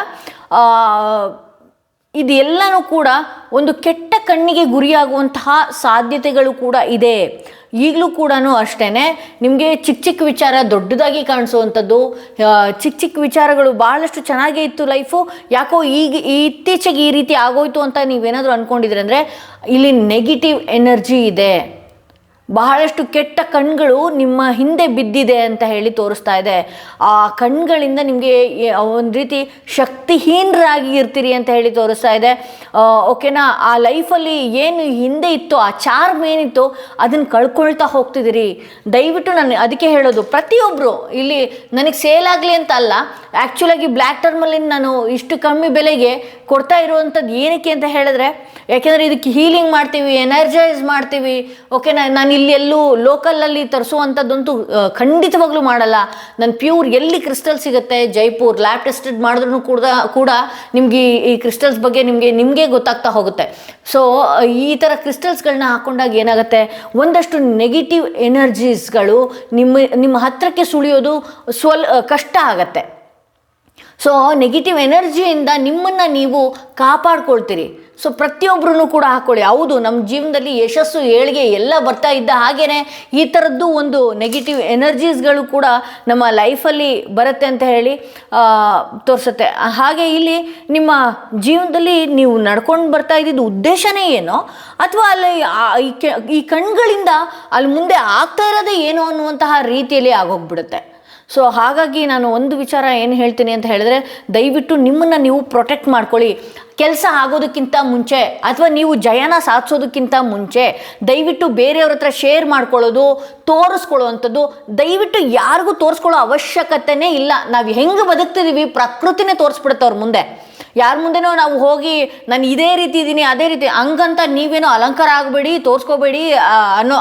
ಇದೆಲ್ಲನೂ ಕೂಡ ಒಂದು ಕೆಟ್ಟ ಕಣ್ಣಿಗೆ ಗುರಿಯಾಗುವಂತಹ ಸಾಧ್ಯತೆಗಳು ಕೂಡ ಇದೆ. ಈಗಲೂ ಕೂಡ ಅಷ್ಟೇ, ನಿಮಗೆ ಚಿಕ್ಕ ಚಿಕ್ಕ ವಿಚಾರ ದೊಡ್ಡದಾಗಿ ಕಾಣಿಸುವಂಥದ್ದು, ಚಿಕ್ಕ ಚಿಕ್ಕ ವಿಚಾರಗಳು ಭಾಳಷ್ಟು ಚೆನ್ನಾಗೇ ಇತ್ತು ಲೈಫು, ಯಾಕೋ ಈಗ ಇತ್ತೀಚೆಗೆ ಈ ರೀತಿ ಆಗೋಯ್ತು ಅಂತ ನೀವೇನಾದರೂ ಅಂದ್ಕೊಂಡಿದ್ರೆ ಅಂದರೆ ಇಲ್ಲಿ ನೆಗೆಟಿವ್ ಎನರ್ಜಿ ಇದೆ. ಬಹಳಷ್ಟು ಕೆಟ್ಟ ಕಣ್ಗಳು ನಿಮ್ಮ ಹಿಂದೆ ಬಿದ್ದಿದೆ ಅಂತ ಹೇಳಿ ತೋರಿಸ್ತಾ ಇದೆ. ಆ ಕಣ್ಗಳಿಂದ ನಿಮಗೆ ಒಂದು ರೀತಿ ಶಕ್ತಿಹೀನರಾಗಿ ಇರ್ತೀರಿ ಅಂತ ಹೇಳಿ ತೋರಿಸ್ತಾ ಇದೆ. ಓಕೆನಾ, ಆ ಲೈಫಲ್ಲಿ ಏನು ಹಿಂದೆ ಇತ್ತು, ಆ ಚಾರ್ಮ್ ಏನಿತ್ತು ಅದನ್ನು ಕಳ್ಕೊಳ್ತಾ ಹೋಗ್ತಿದ್ದೀರಿ. ದಯವಿಟ್ಟು ನಾನು ಅದಕ್ಕೆ ಹೇಳೋದು, ಪ್ರತಿಯೊಬ್ಬರು ಇಲ್ಲಿ ನನಗೆ ಸೇಲ್ ಆಗಲಿ ಅಂತ ಅಲ್ಲ, ಆ್ಯಕ್ಚುಲಾಗಿ ಬ್ಲ್ಯಾಕ್ ಟರ್ಮಲ್ಲಿ ನಾನು ಇಷ್ಟು ಕಮ್ಮಿ ಬೆಲೆಗೆ ಕೊಡ್ತಾ ಇರುವಂಥದ್ದು ಏನಕ್ಕೆ ಅಂತ ಹೇಳಿದ್ರೆ, ಯಾಕೆಂದರೆ ಇದಕ್ಕೆ ಹೀಲಿಂಗ್ ಮಾಡ್ತೀವಿ, ಎನರ್ಜೈಸ್ ಮಾಡ್ತೀವಿ. ಓಕೆನಾ, ನಾನು ಇಲ್ಲಿ ಎಲ್ಲೂ ಲೋಕಲಲ್ಲಿ ತರಿಸುವಂಥದ್ದಂತೂ ಖಂಡಿತವಾಗ್ಲೂ ಮಾಡಲ್ಲ. ನಾನು ಪ್ಯೂರ್ ಎಲ್ಲಿ ಕ್ರಿಸ್ಟಲ್ ಸಿಗುತ್ತೆ, ಜೈಪುರ್ ಲ್ಯಾಬ್ ಟೆಸ್ಟೆಡ್ ಮಾಡಿದ್ರೂ ಕೂಡ ನಿಮಗೆ ಈ ಕ್ರಿಸ್ಟಲ್ಸ್ ಬಗ್ಗೆ ನಿಮಗೆ ಗೊತ್ತಾಗ್ತಾ ಹೋಗುತ್ತೆ. ಸೊ ಈ ಥರ ಕ್ರಿಸ್ಟಲ್ಸ್ಗಳನ್ನ ಹಾಕೊಂಡಾಗ ಏನಾಗುತ್ತೆ, ಒಂದಷ್ಟು ನೆಗೆಟಿವ್ ಎನರ್ಜೀಸ್ಗಳು ನಿಮ್ಮ ಹತ್ತಿರಕ್ಕೆ ಸುಳಿಯೋದು ಕಷ್ಟ ಆಗತ್ತೆ. ಸೊ ನೆಗೆಟಿವ್ ಎನರ್ಜಿಯಿಂದ ನಿಮ್ಮನ್ನು ನೀವು ಕಾಪಾಡ್ಕೊಳ್ತೀರಿ. ಸೊ ಪ್ರತಿಯೊಬ್ಬರೂ ಕೂಡ ಹಾಕ್ಕೊಳ್ಳಿ. ಹೌದು, ನಮ್ಮ ಜೀವನದಲ್ಲಿ ಯಶಸ್ಸು, ಏಳಿಗೆ ಎಲ್ಲ ಬರ್ತಾ ಇದ್ದ ಹಾಗೇ ಈ ಥರದ್ದು ಒಂದು ನೆಗೆಟಿವ್ ಎನರ್ಜೀಸ್ಗಳು ಕೂಡ ನಮ್ಮ ಲೈಫಲ್ಲಿ ಬರುತ್ತೆ ಅಂತ ಹೇಳಿ ತೋರಿಸುತ್ತೆ. ಹಾಗೆ ಇಲ್ಲಿ ನಿಮ್ಮ ಜೀವನದಲ್ಲಿ ನೀವು ನಡ್ಕೊಂಡು ಬರ್ತಾ ಇದ್ದಿದ್ದು ಉದ್ದೇಶನೇ ಏನೋ, ಅಥವಾ ಅಲ್ಲಿ ಈ ಕಣ್ಗಳಿಂದ ಅಲ್ಲಿ ಮುಂದೆ ಆಗ್ತಾ ಇರೋದೇ ಏನೋ ಅನ್ನುವಂತಹ ರೀತಿಯಲ್ಲಿ ಆಗೋಗ್ಬಿಡುತ್ತೆ. ಸೊ ಹಾಗಾಗಿ ನಾನು ಒಂದು ವಿಚಾರ ಏನು ಹೇಳ್ತೀನಿ ಅಂತ ಹೇಳಿದ್ರೆ, ದಯವಿಟ್ಟು ನಿಮ್ಮನ್ನು ನೀವು ಪ್ರೊಟೆಕ್ಟ್ ಮಾಡ್ಕೊಳ್ಳಿ. ಕೆಲಸ ಆಗೋದಕ್ಕಿಂತ ಮುಂಚೆ ಅಥವಾ ನೀವು ಜಯನ ಸಾಧಿಸೋದಕ್ಕಿಂತ ಮುಂಚೆ ದಯವಿಟ್ಟು ಬೇರೆಯವ್ರ ಹತ್ರ ಶೇರ್ ಮಾಡ್ಕೊಳ್ಳೋದು, ತೋರಿಸ್ಕೊಳ್ಳೋವಂಥದ್ದು ದಯವಿಟ್ಟು ಯಾರಿಗೂ ತೋರಿಸ್ಕೊಳ್ಳೋ ಅವಶ್ಯಕತೆನೇ ಇಲ್ಲ. ನಾವು ಹೆಂಗೆ ಬದುಕ್ತಿದ್ದೀವಿ ಪ್ರಕೃತಿನೇ ತೋರಿಸ್ಬಿಡುತ್ತೆ ಅವ್ರ ಮುಂದೆ. ಯಾರ ಮುಂದೆನೋ ನಾವು ಹೋಗಿ ನಾನು ಇದೇ ರೀತಿ ಇದ್ದೀನಿ ಅದೇ ರೀತಿ ಹಂಗಂತ ನೀವೇನೋ ಅಲಂಕಾರ ಆಗಬೇಡಿ, ತೋರಿಸ್ಕೋಬೇಡಿ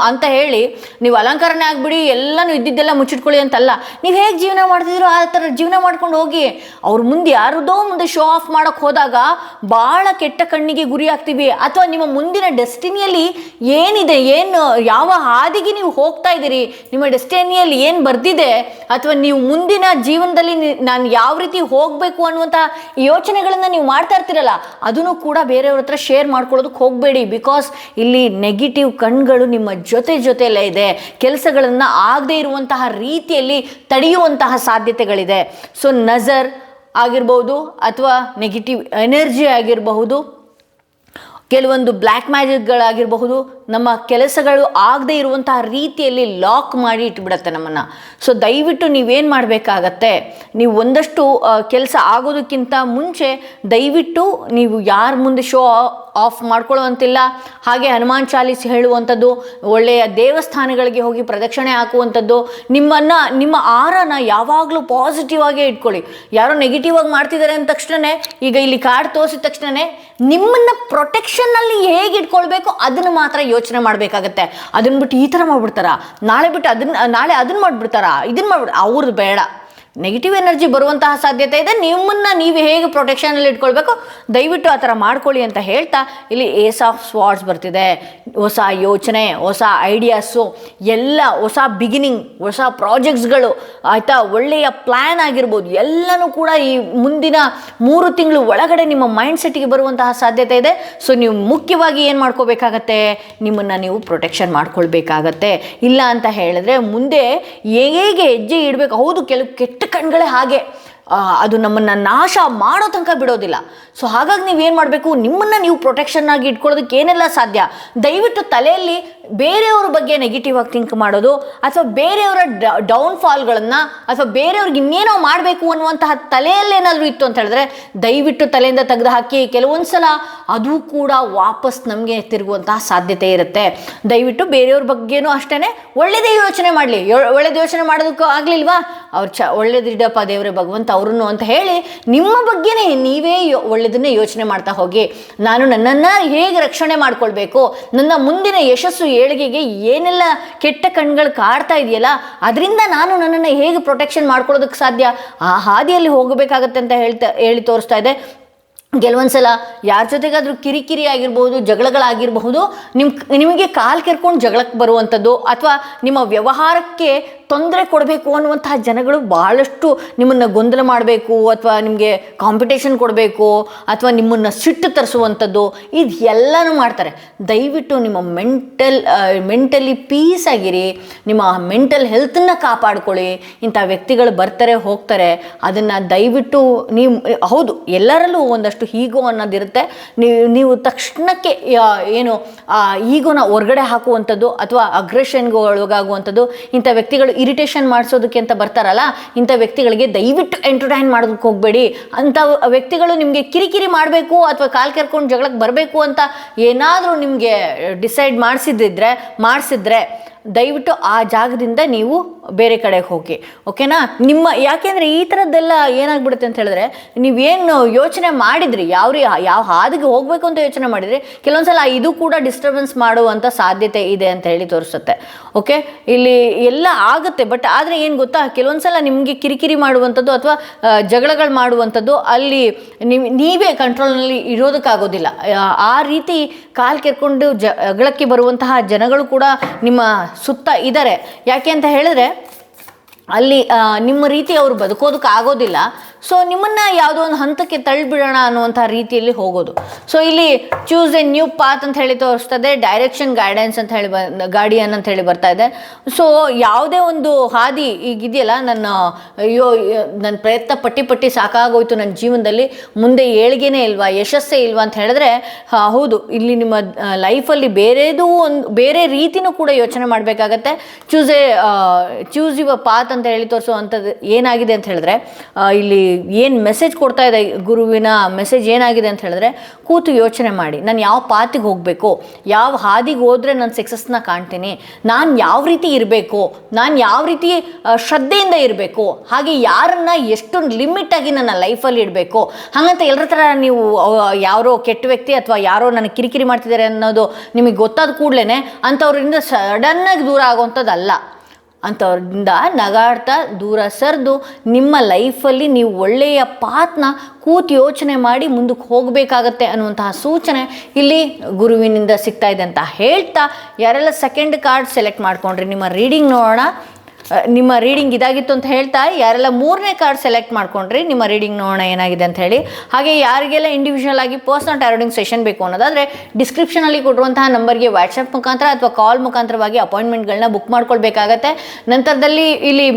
ಅಂತ ಹೇಳಿ ನೀವು ಅಲಂಕಾರನೇ ಆಗಿಬಿಡಿ, ಎಲ್ಲನೂ ಇದ್ದಿದ್ದೆಲ್ಲ ಮುಚ್ಚಿಟ್ಕೊಳ್ಳಿ ಅಂತಲ್ಲ. ನೀವು ಹೇಗೆ ಜೀವನ ಮಾಡ್ತಿದ್ದೀರೋ ಆ ಥರ ಜೀವನ ಮಾಡ್ಕೊಂಡು ಹೋಗಿ. ಅವ್ರ ಮುಂದೆ ಯಾರದೋ ಮುಂದೆ ಶೋ ಆಫ್ ಮಾಡೋಕ್ಕೆ ಹೋದಾಗ ಭಾಳ ಕೆಟ್ಟ ಕಣ್ಣಿಗೆ ಗುರಿ ಆಗ್ತೀವಿ. ಅಥವಾ ನಿಮ್ಮ ಮುಂದಿನ ಡೆಸ್ಟಿನಿಯಲ್ಲಿ ಏನಿದೆ, ಯಾವ ಹಾದಿಗೆ ನೀವು ಹೋಗ್ತಾ ಇದ್ದೀರಿ, ನಿಮ್ಮ ಡೆಸ್ಟಿನಿಯಲ್ಲಿ ಏನು ಬರ್ದಿದೆ, ಅಥವಾ ನೀವು ಮುಂದಿನ ಜೀವನದಲ್ಲಿ ನಾನು ಯಾವ ರೀತಿ ಹೋಗಬೇಕು ಅನ್ನುವಂಥ ಯೋಚನೆಗಳನ್ನು ನೀವು ಮಾಡ್ತಾ ಇರ್ತೀರಲ್ಲ, ಅದನ್ನು ಕೂಡ ಬೇರೆಯವ್ರ ಹತ್ರ ಶೇರ್ ಮಾಡ್ಕೊಳ್ಳೋದಕ್ಕೆ ಹೋಗಬೇಡಿ. ಬಿಕಾಸ್ ಇಲ್ಲಿ ನೆಗೆಟಿವ್ ಕಣ್ಗಳು ನಿಮ್ಮ ಜೊತೆಯಲ್ಲೇ ಇದೆ. ಕೆಲಸಗಳನ್ನು ಆಗದೇ ಇರುವಂತಹ ರೀತಿಯಲ್ಲಿ ತಡೆಯುವಂತಹ ಸಾಧ್ಯತೆಗಳಿದೆ. ಸೊ ನಜರ್ ಆಗಿರ್ಬೋದು, ಅಥವಾ ನೆಗೆಟಿವ್ ಎನರ್ಜಿ ಆಗಿರಬಹುದು, ಕೆಲವೊಂದು ಬ್ಲ್ಯಾಕ್ ಮ್ಯಾಜಿಕ್ಗಳಾಗಿರಬಹುದು, ನಮ್ಮ ಕೆಲಸಗಳು ಆಗದೇ ಇರುವಂತಹ ರೀತಿಯಲ್ಲಿ ಲಾಕ್ ಮಾಡಿ ಇಟ್ಬಿಡುತ್ತೆ ನಮ್ಮನ್ನು. ಸೊ ದಯವಿಟ್ಟು ನೀವೇನು ಮಾಡಬೇಕಾಗತ್ತೆ, ನೀವು ಒಂದಷ್ಟು ಕೆಲಸ ಆಗೋದಕ್ಕಿಂತ ಮುಂಚೆ ದಯವಿಟ್ಟು ನೀವು ಯಾರ ಮುಂದೆ ಶೋ ಆಫ್ ಮಾಡ್ಕೊಳ್ಳುವಂತಿಲ್ಲ. ಹಾಗೆ ಹನುಮಾನ್ ಚಾಲೀಸ್ ಹೇಳುವಂಥದ್ದು, ಒಳ್ಳೆಯ ದೇವಸ್ಥಾನಗಳಿಗೆ ಹೋಗಿ ಪ್ರದಕ್ಷಿಣೆ ಹಾಕುವಂಥದ್ದು, ನಿಮ್ಮ ಆರನ ಯಾವಾಗಲೂ ಪಾಸಿಟಿವ್ ಆಗೇ ಇಟ್ಕೊಳ್ಳಿ. ಯಾರೋ ನೆಗೆಟಿವ್ ಆಗಿ ಮಾಡ್ತಿದ್ದಾರೆ ಅಂದ ತಕ್ಷಣ, ಈಗ ಇಲ್ಲಿ ಕಾರ್ಡ್ ತೋರಿಸಿದ ತಕ್ಷಣ ನಿಮ್ಮನ್ನು ಪ್ರೊಟೆಕ್ಷನ್ನಲ್ಲಿ ಹೇಗೆ ಇಟ್ಕೊಳ್ಬೇಕು ಅದನ್ನು ಮಾತ್ರ ಯೋಚನೆ ಮಾಡಬೇಕಾಗತ್ತೆ. ಅದನ್ನ ಬಿಟ್ಟು ಈ ಥರ ಮಾಡ್ಬಿಡ್ತಾರಾ, ನಾಳೆ ಅದನ್ನು ಮಾಡಿಬಿಡ್ತಾರಾ, ಇದನ್ನು ಮಾಡ್ಬಿಡ, ಅವ್ರದ್ದು ಬೇಡ. ನೆಗೆಟಿವ್ ಎನರ್ಜಿ ಬರುವಂತಹ ಸಾಧ್ಯತೆ ಇದೆ. ನಿಮ್ಮನ್ನು ನೀವು ಹೇಗೆ ಪ್ರೊಟೆಕ್ಷನಲ್ಲಿ ಇಟ್ಕೊಳ್ಬೇಕು ದಯವಿಟ್ಟು ಆ ಥರ ಮಾಡ್ಕೊಳ್ಳಿ ಅಂತ ಹೇಳ್ತಾ, ಇಲ್ಲಿ ಏಸ್ ಆಫ್ ಸ್ವಾರ್ಡ್ಸ್ ಬರ್ತಿದೆ. ಹೊಸ ಯೋಚನೆ, ಹೊಸ ಐಡಿಯಾಸು, ಎಲ್ಲ ಹೊಸ ಬಿಗಿನಿಂಗ್, ಹೊಸ ಪ್ರಾಜೆಕ್ಟ್ಸ್ಗಳು, ಆಯಿತಾ, ಒಳ್ಳೆಯ ಪ್ಲ್ಯಾನ್ ಆಗಿರ್ಬೋದು, ಎಲ್ಲನೂ ಕೂಡ ಈ ಮುಂದಿನ 3 ತಿಂಗಳು ಒಳಗಡೆ ನಿಮ್ಮ ಮೈಂಡ್ ಸೆಟ್ಗೆ ಬರುವಂತಹ ಸಾಧ್ಯತೆ ಇದೆ. ಸೊ ನೀವು ಮುಖ್ಯವಾಗಿ ಏನು ಮಾಡ್ಕೋಬೇಕಾಗತ್ತೆ, ನಿಮ್ಮನ್ನು ನೀವು ಪ್ರೊಟೆಕ್ಷನ್ ಮಾಡ್ಕೊಳ್ಬೇಕಾಗತ್ತೆ. ಇಲ್ಲ ಅಂತ ಹೇಳಿದ್ರೆ ಮುಂದೆ ಹೇಗೆ ಹೆಜ್ಜೆ ಇಡಬೇಕು. ಹೌದು, ಕೆಲವು ಕೆಟ್ಟ ಕಣ್ಗಳೇ ಹಾಗೆ, ಅದು ನಮ್ಮನ್ನು ನಾಶ ಮಾಡೋ ತನಕ ಬಿಡೋದಿಲ್ಲ. ಸೊ ಹಾಗಾಗಿ ನೀವೇನು ಮಾಡಬೇಕು, ನಿಮ್ಮನ್ನು ನೀವು ಪ್ರೊಟೆಕ್ಷನ್ ಆಗಿ ಇಟ್ಕೊಳ್ಳೋದಕ್ಕೆ ಏನೆಲ್ಲ ಸಾಧ್ಯ ದಯವಿಟ್ಟು ತಲೆಯಲ್ಲಿ ಬೇರೆಯವ್ರ ಬಗ್ಗೆ ನೆಗೆಟಿವ್ ಆಗಿ ಥಿಂಕ್ ಮಾಡೋದು, ಅಥವಾ ಬೇರೆಯವರ ಡೌನ್ಫಾಲ್ಗಳನ್ನು, ಅಥವಾ ಬೇರೆಯವ್ರಿಗೆ ಇನ್ನೇನೋ ಮಾಡಬೇಕು ಅನ್ನುವಂತಹ ತಲೆಯಲ್ಲೇನಾದರೂ ಇತ್ತು ಅಂತ ಹೇಳಿದ್ರೆ ದಯವಿಟ್ಟು ತಲೆಯಿಂದ ತೆಗೆದು ಹಾಕಿ. ಕೆಲವೊಂದು ಸಲ ಅದು ಕೂಡ ವಾಪಸ್ ನಮಗೆ ತಿರುಗುವಂತಹ ಸಾಧ್ಯತೆ ಇರುತ್ತೆ. ದಯವಿಟ್ಟು ಬೇರೆಯವ್ರ ಬಗ್ಗೆನೂ ಅಷ್ಟೇ ಒಳ್ಳೆಯದೇ ಯೋಚನೆ ಮಾಡಲಿ. ಒಳ್ಳೇದು ಯೋಚನೆ ಮಾಡೋದಕ್ಕೂ ಆಗಲಿಲ್ವಾ, ಅವ್ರು ಒಳ್ಳೇದಿಡಪ್ಪ ದೇವರೇ ಭಗವಂತ ಅವ್ರನ್ನು ಅಂತ ಹೇಳಿ ನಿಮ್ಮ ಬಗ್ಗೆನೇ ನೀವೇ ಒಳ್ಳೆಯದನ್ನೇ ಯೋಚನೆ ಮಾಡ್ತಾ ಹೋಗಿ. ನಾನು ನನ್ನನ್ನು ಹೇಗೆ ರಕ್ಷಣೆ ಮಾಡ್ಕೊಳ್ಬೇಕು, ನನ್ನ ಮುಂದಿನ ಯಶಸ್ಸು ಏಳಿಗೆಗೆ ಏನೆಲ್ಲ ಕೆಟ್ಟ ಕಣ್ಗಳು ಕಾಡ್ತಾ ಇದೆಯಲ್ಲ ಅದರಿಂದ ನಾನು ನನ್ನನ್ನು ಹೇಗೆ ಪ್ರೊಟೆಕ್ಷನ್ ಮಾಡ್ಕೊಳ್ಳೋದಕ್ಕೆ ಸಾಧ್ಯ, ಆ ಹಾದಿಯಲ್ಲಿ ಹೋಗಬೇಕಾಗತ್ತೆ ಅಂತ ಹೇಳಿ ತೋರಿಸ್ತಾ ಇದೆ. ಕೆಲವೊಂದು ಸಲ ಯಾರ ಜೊತೆಗಾದರೂ ಕಿರಿಕಿರಿ ಆಗಿರ್ಬೋದು, ಜಗಳಗಳಾಗಿರಬಹುದು, ನಿಮಗೆ ಕಾಲು ಕೆರ್ಕೊಂಡು ಜಗಳಕ್ಕೆ ಬರುವಂಥದ್ದು, ಅಥವಾ ನಿಮ್ಮ ವ್ಯವಹಾರಕ್ಕೆ ತೊಂದರೆ ಕೊಡಬೇಕು ಅನ್ನುವಂತಹ ಜನಗಳು ಭಾಳಷ್ಟು ನಿಮ್ಮನ್ನು ಗೊಂದಲ ಮಾಡಬೇಕು, ಅಥವಾ ನಿಮಗೆ ಕಾಂಪಿಟೇಷನ್ ಕೊಡಬೇಕು, ಅಥವಾ ನಿಮ್ಮನ್ನು ಸಿಟ್ಟು ತರಿಸುವಂಥದ್ದು, ಇದು ಎಲ್ಲನೂ ಮಾಡ್ತಾರೆ. ದಯವಿಟ್ಟು ನಿಮ್ಮ ಮೆಂಟಲಿ ಪೀಸ್ ಆಗಿರಿ, ನಿಮ್ಮ ಮೆಂಟಲ್ ಹೆಲ್ತನ್ನು ಕಾಪಾಡ್ಕೊಳ್ಳಿ. ಇಂಥ ವ್ಯಕ್ತಿಗಳು ಬರ್ತಾರೆ ಹೋಗ್ತಾರೆ, ಅದನ್ನು ದಯವಿಟ್ಟು ನೀವು, ಹೌದು ಎಲ್ಲರಲ್ಲೂ ಒಂದಷ್ಟು ಈಗೋ ಅನ್ನೋದಿರುತ್ತೆ. ನೀವು ತಕ್ಷಣಕ್ಕೆ ಏನು ಈಗೋನ ಹೊರಗಡೆ ಹಾಕುವಂಥದ್ದು ಅಥವಾ ಅಗ್ರೆಷನ್ಗೆ ಒಳಗಾಗುವಂಥದ್ದು, ಇಂಥ ವ್ಯಕ್ತಿಗಳು ಇರಿಟೇಷನ್ ಮಾಡಿಸೋದಕ್ಕೆ ಅಂತ ಬರ್ತಾರಲ್ಲ, ಇಂಥ ವ್ಯಕ್ತಿಗಳಿಗೆ ದಯವಿಟ್ಟು ಎಂಟರ್ಟೈನ್ ಮಾಡೋದಕ್ಕೆ ಹೋಗಬೇಡಿ. ಅಂಥ ವ್ಯಕ್ತಿಗಳು ನಿಮಗೆ ಕಿರಿಕಿರಿ ಮಾಡಬೇಕು ಅಥವಾ ಕಾಲು ಕೆರ್ಕೊಂಡು ಜಗಳಕ್ಕೆ ಬರಬೇಕು ಅಂತ ಏನಾದರೂ ನಿಮಗೆ ಡಿಸೈಡ್ ಮಾಡಿಸಿದ್ರೆ ದಯವಿಟ್ಟು ಆ ಜಾಗದಿಂದ ನೀವು ಬೇರೆ ಕಡೆಗೆ ಹೋಗಿ, ಓಕೆನಾ? ಯಾಕೆಂದರೆ ಈ ಥರದ್ದೆಲ್ಲ ಏನಾಗ್ಬಿಡುತ್ತೆ ಅಂತ ಹೇಳಿದ್ರೆ, ನೀವೇನು ಯೋಚನೆ ಮಾಡಿದ್ರಿ, ಯಾವ ಹಾದಿಗೆ ಹೋಗಬೇಕು ಅಂತ ಯೋಚನೆ ಮಾಡಿದ್ರಿ, ಕೆಲವೊಂದು ಸಲ ಇದು ಕೂಡ ಡಿಸ್ಟರ್ಬೆನ್ಸ್ ಮಾಡುವಂಥ ಸಾಧ್ಯತೆ ಇದೆ ಅಂತ ಹೇಳಿ ತೋರಿಸುತ್ತೆ. ಓಕೆ, ಇಲ್ಲಿ ಎಲ್ಲ ಆಗುತ್ತೆ. ಬಟ್ ಆದರೆ ಏನು ಗೊತ್ತಾ, ಕೆಲವೊಂದು ಸಲ ನಿಮಗೆ ಕಿರಿಕಿರಿ ಮಾಡುವಂಥದ್ದು ಅಥವಾ ಜಗಳಗಳು ಮಾಡುವಂಥದ್ದು ಅಲ್ಲಿ ನೀವೇ ಕಂಟ್ರೋಲ್ನಲ್ಲಿ ಇರೋದಕ್ಕಾಗೋದಿಲ್ಲ. ಆ ರೀತಿ ಕಾಲು ಕೆರ್ಕೊಂಡು ಜಗಳಕ್ಕೆ ಬರುವಂತಹ ಜನಗಳು ಕೂಡ ನಿಮ್ಮ ಸುತ್ತ ಇದ್ದಾರೆ. ಯಾಕೆ ಅಂತ ಹೇಳಿದ್ರೆ ಅಲ್ಲಿ ನಿಮ್ಮ ರೀತಿ ಅವರು ಬದುಕೋದಕ್ಕೆ ಆಗೋದಿಲ್ಲ. ಸೊ ನಿಮ್ಮನ್ನು ಯಾವುದೋ ಒಂದು ಹಂತಕ್ಕೆ ತಳ್ಳಿಬಿಡೋಣ ಅನ್ನುವಂಥ ರೀತಿಯಲ್ಲಿ ಹೋಗೋದು. ಸೊ ಇಲ್ಲಿ ಚೂಸ್ ಎ ನ್ಯೂ ಪಾತ್ ಅಂತ ಹೇಳಿ ತೋರಿಸ್ತದೆ, ಡೈರೆಕ್ಷನ್ ಗೈಡೆನ್ಸ್ ಅಂತ ಹೇಳಿ ಗಾರ್ಡಿಯನ್ ಅಂತ ಹೇಳಿ ಬರ್ತಾ ಇದೆ. ಸೊ ಯಾವುದೇ ಒಂದು ಹಾದಿ ಈಗಿದೆಯಲ್ಲ, ನನ್ನ ಪ್ರಯತ್ನ ಪಟ್ಟಿ ಸಾಕಾಗೋಯ್ತು, ನನ್ನ ಜೀವನದಲ್ಲಿ ಮುಂದೆ ಏಳಿಗೆನೇ ಇಲ್ವಾ, ಯಶಸ್ಸೇ ಇಲ್ವಾ ಅಂತ ಹೇಳಿದ್ರೆ, ಹೌದು, ಇಲ್ಲಿ ನಿಮ್ಮ ಲೈಫಲ್ಲಿ ಬೇರೆ ರೀತಿನೂ ಕೂಡ ಯೋಚನೆ ಮಾಡಬೇಕಾಗತ್ತೆ. ಚೂಸ್ ಯುವರ್ ಪಾತ್ ಅಂತ ಹೇಳಿ ತೋರಿಸುವಂಥದ್ದು ಏನಾಗಿದೆ ಅಂತ ಹೇಳಿದ್ರೆ, ಇಲ್ಲಿ ಏನು ಮೆಸೇಜ್ ಕೊಡ್ತಾ ಇದೆ ಗುರುವಿನ ಮೆಸೇಜ್ ಏನಾಗಿದೆ ಅಂತ ಹೇಳಿದ್ರೆ, ಕೂತು ಯೋಚನೆ ಮಾಡಿ, ನಾನು ಯಾವ ಪಾತಿಗೆ ಹೋಗಬೇಕು, ಯಾವ ಹಾದಿಗೆ ಹೋದರೆ ನಾನು ಸಕ್ಸಸ್ನ ಕಾಣ್ತೀನಿ, ನಾನು ಯಾವ ರೀತಿ ಇರಬೇಕು, ನಾನು ಯಾವ ರೀತಿ ಶ್ರದ್ಧೆಯಿಂದ ಇರಬೇಕು, ಹಾಗೆ ಯಾರನ್ನ ಎಷ್ಟು ಲಿಮಿಟಾಗಿ ನನ್ನ ಲೈಫಲ್ಲಿ ಇಡಬೇಕು. ಹಾಗಂತ ಎಲ್ಲರ ಥರ ನೀವು ಯಾರೋ ಕೆಟ್ಟ ವ್ಯಕ್ತಿ ಅಥವಾ ಯಾರೋ ನನಗೆ ಕಿರಿಕಿರಿ ಮಾಡ್ತಿದ್ದಾರೆ ಅನ್ನೋದು ನಿಮಗೆ ಗೊತ್ತಾದ ಕೂಡಲೇ ಅಂಥವ್ರಿಂದ ಸಡನ್ನಾಗಿ ದೂರ ಆಗುವಂಥದ್ದಲ್ಲ. ಅಂಥವ್ರಿಂದ ನಗಾಡ್ತಾ ದೂರ ಸರಿದು ನಿಮ್ಮ ಲೈಫಲ್ಲಿ ನೀವು ಒಳ್ಳೆಯ ಪಾತ್ನ ಕೂತು ಯೋಚನೆ ಮಾಡಿ ಮುಂದಕ್ಕೆ ಹೋಗಬೇಕಾಗತ್ತೆ ಅನ್ನುವಂತಹ ಸೂಚನೆ ಇಲ್ಲಿ ಗುರುವಿನಿಂದ ಸಿಗ್ತಾ ಇದೆ ಅಂತ ಹೇಳ್ತಾ, ಯಾರೆಲ್ಲ ಸೆಕೆಂಡ್ ಕಾರ್ಡ್ ಸೆಲೆಕ್ಟ್ ಮಾಡ್ಕೊಂಡ್ರಿ ನಿಮ್ಮ ರೀಡಿಂಗ್ ನೋಡೋಣ. ನಿಮ್ಮ ರೀಡಿಂಗ್ ಇದಾಗಿತ್ತು ಅಂತ ಹೇಳ್ತಾ, ಯಾರೆಲ್ಲ 3ನೇ ಕಾರ್ಡ್ ಸೆಲೆಕ್ಟ್ ಮಾಡ್ಕೊಂಡ್ರಿ ನಿಮ್ಮ ರೀಡಿಂಗ್ ನೋಡೋಣ ಏನಾಗಿದೆ ಅಂತ ಹೇಳಿ. ಹಾಗೆ ಯಾರಿಗೆಲ್ಲ ಇಂಡಿವಿಜುವಲ್ ಆಗಿ ಪರ್ಸನಲ್ ಟಾರೋಡಿಂಗ್ ಸೆಷನ್ ಬೇಕು ಅನ್ನೋದಾದರೆ ಡಿಸ್ಕ್ರಿಪ್ಷನಲ್ಲಿ ಕೊಡುವಂತಹ ನಂಬರ್ಗೆ ವಾಟ್ಸಪ್ ಮುಖಾಂತರ ಅಥವಾ ಕಾಲ್ ಮುಖಾಂತರವಾಗಿ ಅಪಾಯಿಂಟ್ಮೆಂಟ್ಗಳನ್ನ ಬುಕ್ ಮಾಡ್ಕೊಳ್ಬೇಕಾಗತ್ತೆ. ನಂತರದಲ್ಲಿ ಇಲ್ಲಿ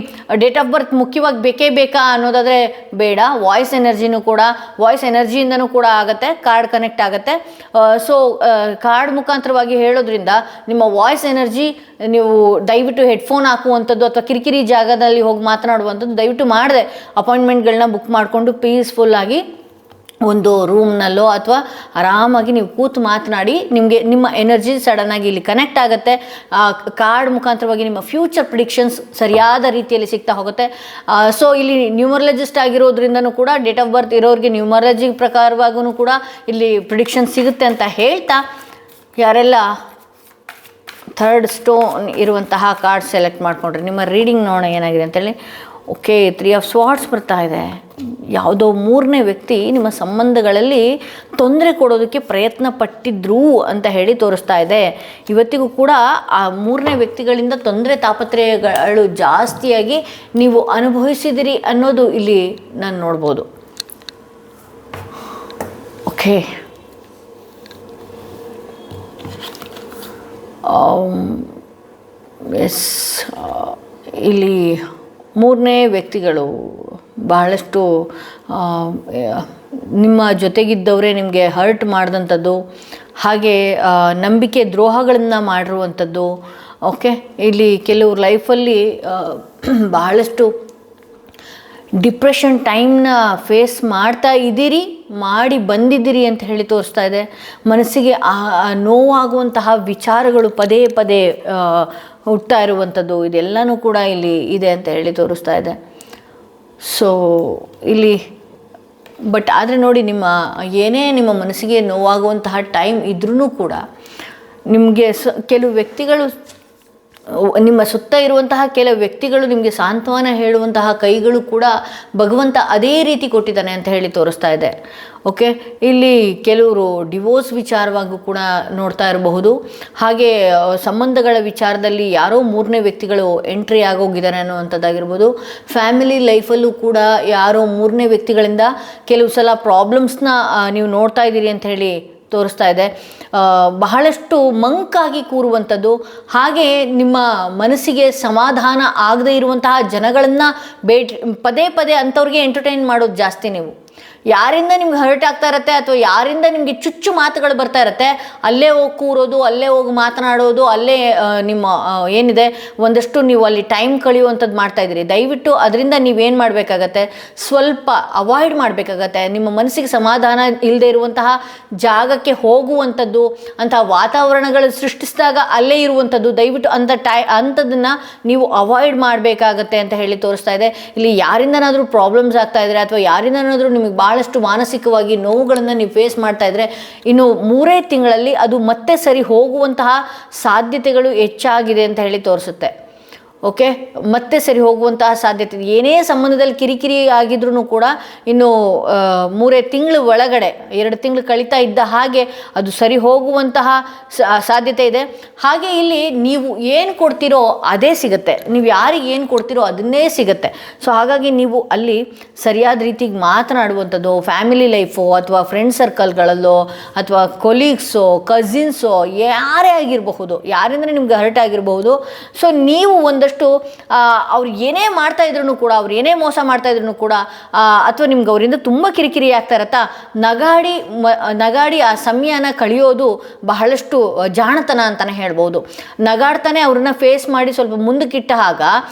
ಡೇಟ್ ಆಫ್ ಬರ್ತ್ ಮುಖ್ಯವಾಗಿ ಬೇಕಾ ಅನ್ನೋದಾದರೆ ಬೇಡ, ವಾಯ್ಸ್ ಎನರ್ಜಿಯಿಂದನೂ ಕೂಡ ಆಗುತ್ತೆ, ಕಾರ್ಡ್ ಕನೆಕ್ಟ್ ಆಗುತ್ತೆ. ಸೊ ಕಾರ್ಡ್ ಮುಖಾಂತರವಾಗಿ ಹೇಳೋದ್ರಿಂದ ನಿಮ್ಮ ವಾಯ್ಸ್ ಎನರ್ಜಿ ನೀವು ದಯವಿಟ್ಟು ಹೆಡ್ಫೋನ್ ಹಾಕುವಂಥದ್ದು ಅಥವಾ ಕಿರಿಕಿರಿ ಜಾಗದಲ್ಲಿ ಹೋಗಿ ಮಾತನಾಡುವಂಥದ್ದು ದಯವಿಟ್ಟು ಮಾಡದೆ ಅಪಾಯಿಂಟ್ಮೆಂಟ್ಗಳನ್ನ ಬುಕ್ ಮಾಡಿಕೊಂಡು ಪೀಸ್ಫುಲ್ಲಾಗಿ ಒಂದು ರೂಮ್ನಲ್ಲೋ ಅಥವಾ ಆರಾಮಾಗಿ ನೀವು ಕೂತು ಮಾತನಾಡಿ, ನಿಮ್ಮ ಎನರ್ಜಿ ಸಡನ್ನಾಗಿ ಇಲ್ಲಿ ಕನೆಕ್ಟ್ ಆಗುತ್ತೆ. ಕಾರ್ಡ್ ಮುಖಾಂತರವಾಗಿ ನಿಮ್ಮ ಫ್ಯೂಚರ್ ಪ್ರಿಡಿಕ್ಷನ್ಸ್ ಸರಿಯಾದ ರೀತಿಯಲ್ಲಿ ಸಿಗ್ತಾ ಹೋಗುತ್ತೆ. ಸೊ ಇಲ್ಲಿ ನ್ಯೂಮರಾಲಜಿಸ್ಟ್ ಆಗಿರೋದ್ರಿಂದನೂ ಕೂಡ ಡೇಟ್ ಆಫ್ ಬರ್ತ್ ಇರೋರಿಗೆ ನ್ಯೂಮರಾಲಜಿ ಪ್ರಕಾರವಾಗೂ ಕೂಡ ಇಲ್ಲಿ ಪ್ರಿಡಿಕ್ಷನ್ ಸಿಗುತ್ತೆ ಅಂತ ಹೇಳ್ತಾ, ಯಾರೆಲ್ಲ 3rd ಸ್ಟೋನ್ ಇರುವಂತಹ ಕಾರ್ಡ್ ಸೆಲೆಕ್ಟ್ ಮಾಡಿಕೊಂಡ್ರೆ ನಿಮ್ಮ ರೀಡಿಂಗ್ ನೋಡೋಣ ಏನಾಗಿದೆ ಅಂತೇಳಿ. ಓಕೆ, 3 ಆಫ್ ಸ್ವಾರ್ಡ್ಸ್ ಬರ್ತಾ ಇದೆ. ಯಾವುದೋ 3ನೇ ವ್ಯಕ್ತಿ ನಿಮ್ಮ ಸಂಬಂಧಗಳಲ್ಲಿ ತೊಂದರೆ ಕೊಡೋದಕ್ಕೆ ಪ್ರಯತ್ನ ಪಟ್ಟಿದ್ರು ಅಂತ ಹೇಳಿ ತೋರಿಸ್ತಾ ಇದೆ. ಇವತ್ತಿಗೂ ಕೂಡ ಆ 3ನೇ ವ್ಯಕ್ತಿಗಳಿಂದ ತೊಂದರೆ ತಾಪತ್ರಯಗಳು ಜಾಸ್ತಿಯಾಗಿ ನೀವು ಅನುಭವಿಸಿದಿರಿ ಅನ್ನೋದು ಇಲ್ಲಿ ನಾನು ನೋಡ್ಬೋದು. ಓಕೆ, ಎಸ್, ಇಲ್ಲಿ 3ನೇ ವ್ಯಕ್ತಿಗಳು ಬಹಳಷ್ಟು ನಿಮ್ಮ ಜೊತೆಗಿದ್ದವರೇ ನಿಮಗೆ ಹರ್ಟ್ ಮಾಡಿದಂಥದ್ದು, ಹಾಗೆ ನಂಬಿಕೆ ದ್ರೋಹಗಳನ್ನು ಮಾಡಿರುವಂಥದ್ದು. ಓಕೆ, ಇಲ್ಲಿ ಕೆಲವ್ರ ಲೈಫಲ್ಲಿ ಬಹಳಷ್ಟು ಡಿಪ್ರೆಷನ್ ಟೈಮ್ನ ಫೇಸ್ ಮಾಡಿ ಬಂದಿದ್ದೀರಿ ಅಂತ ಹೇಳಿ ತೋರಿಸ್ತಾ ಇದೆ. ಮನಸ್ಸಿಗೆ ನೋವಾಗುವಂತಹ ವಿಚಾರಗಳು ಪದೇ ಪದೇ ಹುಟ್ತಾ ಇರುವಂಥದ್ದು, ಇದೆಲ್ಲನೂ ಕೂಡ ಇಲ್ಲಿ ಇದೆ ಅಂತ ಹೇಳಿ ತೋರಿಸ್ತಾ ಇದೆ. ಸೊ ಇಲ್ಲಿ ಬಟ್ ಆದರೆ ನೋಡಿ, ನಿಮ್ಮ ಮನಸ್ಸಿಗೆ ನೋವಾಗುವಂತಹ ಟೈಮ್ ಇದ್ರೂ ಕೂಡ ನಿಮಗೆ ಕೆಲವು ವ್ಯಕ್ತಿಗಳು, ನಿಮ್ಮ ಸುತ್ತ ಇರುವಂತಹ ಕೆಲವು ವ್ಯಕ್ತಿಗಳು ನಿಮಗೆ ಸಾಂತ್ವನ ಹೇಳುವಂತಹ ಕೈಗಳು ಕೂಡ ಭಗವಂತ ಅದೇ ರೀತಿ ಕೊಟ್ಟಿದ್ದಾನೆ ಅಂತ ಹೇಳಿ ತೋರಿಸ್ತಾ ಇದೆ. ಓಕೆ, ಇಲ್ಲಿ ಕೆಲವರು ಡಿವೋರ್ಸ್ ವಿಚಾರವಾಗೂ ಕೂಡ ನೋಡ್ತಾ ಇರಬಹುದು. ಹಾಗೆ ಸಂಬಂಧಗಳ ವಿಚಾರದಲ್ಲಿ ಯಾರೋ ಮೂರನೇ ವ್ಯಕ್ತಿಗಳು ಎಂಟ್ರಿ ಆಗೋಗಿದ್ದಾರೆ ಅನ್ನುವಂಥದ್ದಾಗಿರ್ಬೋದು. ಫ್ಯಾಮಿಲಿ ಲೈಫಲ್ಲೂ ಕೂಡ ಯಾರೋ ಮೂರನೇ ವ್ಯಕ್ತಿಗಳಿಂದ ಕೆಲವು ಸಲ ಪ್ರಾಬ್ಲಮ್ಸ್ನ ನೀವು ನೋಡ್ತಾ ಇದ್ದೀರಿ ಅಂತ ಹೇಳಿ ತೋರಿಸ್ತಾ ಇದೆ. ಬಹಳಷ್ಟು ಮಂಕಾಗಿ ಕೂರುವಂಥದ್ದು, ಹಾಗೆ ನಿಮ್ಮ ಮನಸ್ಸಿಗೆ ಸಮಾಧಾನ ಆಗದೇ ಇರುವಂತಹ ಜನಗಳನ್ನು ಪದೇ ಪದೇ ಅಂಥವ್ರಿಗೆ ಎಂಟರ್ಟೈನ್ ಮಾಡೋದು ಜಾಸ್ತಿ. ನೀವು ಯಾರಿಂದ ನಿಮ್ಗೆ ಹರ್ಟ್ ಆಗ್ತಾ ಇರತ್ತೆ ಅಥವಾ ಯಾರಿಂದ ನಿಮಗೆ ಚುಚ್ಚು ಮಾತುಗಳು ಬರ್ತಾ ಇರತ್ತೆ, ಅಲ್ಲೇ ಹೋಗಿ ಕೂರೋದು, ಅಲ್ಲೇ ಹೋಗಿ ಮಾತನಾಡೋದು, ಅಲ್ಲೇ ನಿಮ್ಮ ಏನಿದೆ ಒಂದಷ್ಟು ನೀವು ಅಲ್ಲಿ ಟೈಮ್ ಕಳೆಯುವಂಥದ್ದು ಮಾಡ್ತಾ ಇದ್ದೀರಿ. ದಯವಿಟ್ಟು ಅದರಿಂದ ನೀವೇನು ಮಾಡಬೇಕಾಗತ್ತೆ, ಸ್ವಲ್ಪ ಅವಾಯ್ಡ್ ಮಾಡಬೇಕಾಗತ್ತೆ. ನಿಮ್ಮ ಮನಸ್ಸಿಗೆ ಸಮಾಧಾನ ಇಲ್ಲದೆ ಇರುವಂತಹ ಜಾಗಕ್ಕೆ ಹೋಗುವಂಥದ್ದು, ಅಂತಹ ವಾತಾವರಣಗಳು ಸೃಷ್ಟಿಸಿದಾಗ ಅಲ್ಲೇ ಇರುವಂಥದ್ದು, ದಯವಿಟ್ಟು ಅಂಥದ್ದನ್ನು ನೀವು ಅವಾಯ್ಡ್ ಮಾಡಬೇಕಾಗತ್ತೆ ಅಂತ ಹೇಳಿ ತೋರಿಸ್ತಾ ಇದೆ. ಇಲ್ಲಿ ಯಾರಿಂದನಾದರೂ ಪ್ರಾಬ್ಲಮ್ಸ್ ಆಗ್ತಾ ಇದ್ರೆ ಅಥವಾ ಯಾರಿಂದನಾದರೂ ನಿಮಗೆ ಭಾಳಷ್ಟು ಮಾನಸಿಕವಾಗಿ ನೋವುಗಳನ್ನು ನೀವು ಫೇಸ್ ಮಾಡ್ತಾ ಇದ್ರೆ, ಇನ್ನು 3 ತಿಂಗಳಲ್ಲಿ ಅದು ಮತ್ತೆ ಸರಿ ಹೋಗುವಂತಹ ಸಾಧ್ಯತೆಗಳು ಹೆಚ್ಚಾಗಿದೆ ಅಂತ ಹೇಳಿ ತೋರಿಸುತ್ತೆ. ಓಕೆ, ಮತ್ತೆ ಸರಿ ಹೋಗುವಂತಹ ಸಾಧ್ಯತೆ ಇದೆ. ಏನೇ ಸಂಬಂಧದಲ್ಲಿ ಕಿರಿಕಿರಿ ಆಗಿದ್ರೂ ಕೂಡ ಇನ್ನು 3 ತಿಂಗಳ ಒಳಗಡೆ, 2 ತಿಂಗಳು ಕಳೀತಾ ಇದ್ದ ಹಾಗೆ ಅದು ಸರಿ ಹೋಗುವಂತಹ ಸಾಧ್ಯತೆ ಇದೆ. ಹಾಗೆ ಇಲ್ಲಿ ನೀವು ಏನು ಕೊಡ್ತೀರೋ ಅದೇ ಸಿಗುತ್ತೆ, ನೀವು ಯಾರಿಗೆ ಏನು ಕೊಡ್ತೀರೋ ಅದನ್ನೇ ಸಿಗುತ್ತೆ. ಸೊ ಹಾಗಾಗಿ ನೀವು ಅಲ್ಲಿ ಸರಿಯಾದ ರೀತಿಗೆ ಮಾತನಾಡುವಂಥದ್ದು, ಫ್ಯಾಮಿಲಿ ಲೈಫು ಅಥವಾ ಫ್ರೆಂಡ್ ಸರ್ಕಲ್ಗಳಲ್ಲೋ ಅಥವಾ ಕೊಲೀಗ್ಸೋ ಕಸಿನ್ಸೋ ಯಾರೇ ಆಗಿರಬಹುದು, ಯಾರಿಂದ ನಿಮ್ಗೆ ಹರ್ಟ್ ಆಗಿರಬಹುದು. ಸೊ ನೀವು ಒಂದಷ್ಟು ಅವ್ರು ಏನೇ ಮಾಡ್ತಾ ಇದ್ರು ಕೂಡ, ಅವ್ರು ಏನೇ ಮೋಸ ಮಾಡ್ತಾ ಇದ್ರು ಕೂಡ, ಅಥವಾ ನಿಮ್ಗೆ ಅವರಿಂದ ತುಂಬ ಕಿರಿಕಿರಿ ಆಗ್ತಾ ಇರತ್ತಾ, ನಗಾಡಿ ಆ ಸಮಯನ ಕಳೆಯೋದು ಬಹಳಷ್ಟು ಜಾಣತನ ಅಂತಲೇ ಹೇಳ್ಬೋದು. ನಗಾಡ್ತಾನೆ ಅವ್ರನ್ನ ಫೇಸ್ ಮಾಡಿ ಸ್ವಲ್ಪ ಮುಂದಕ್ಕಿಟ್ಟ ಆಗ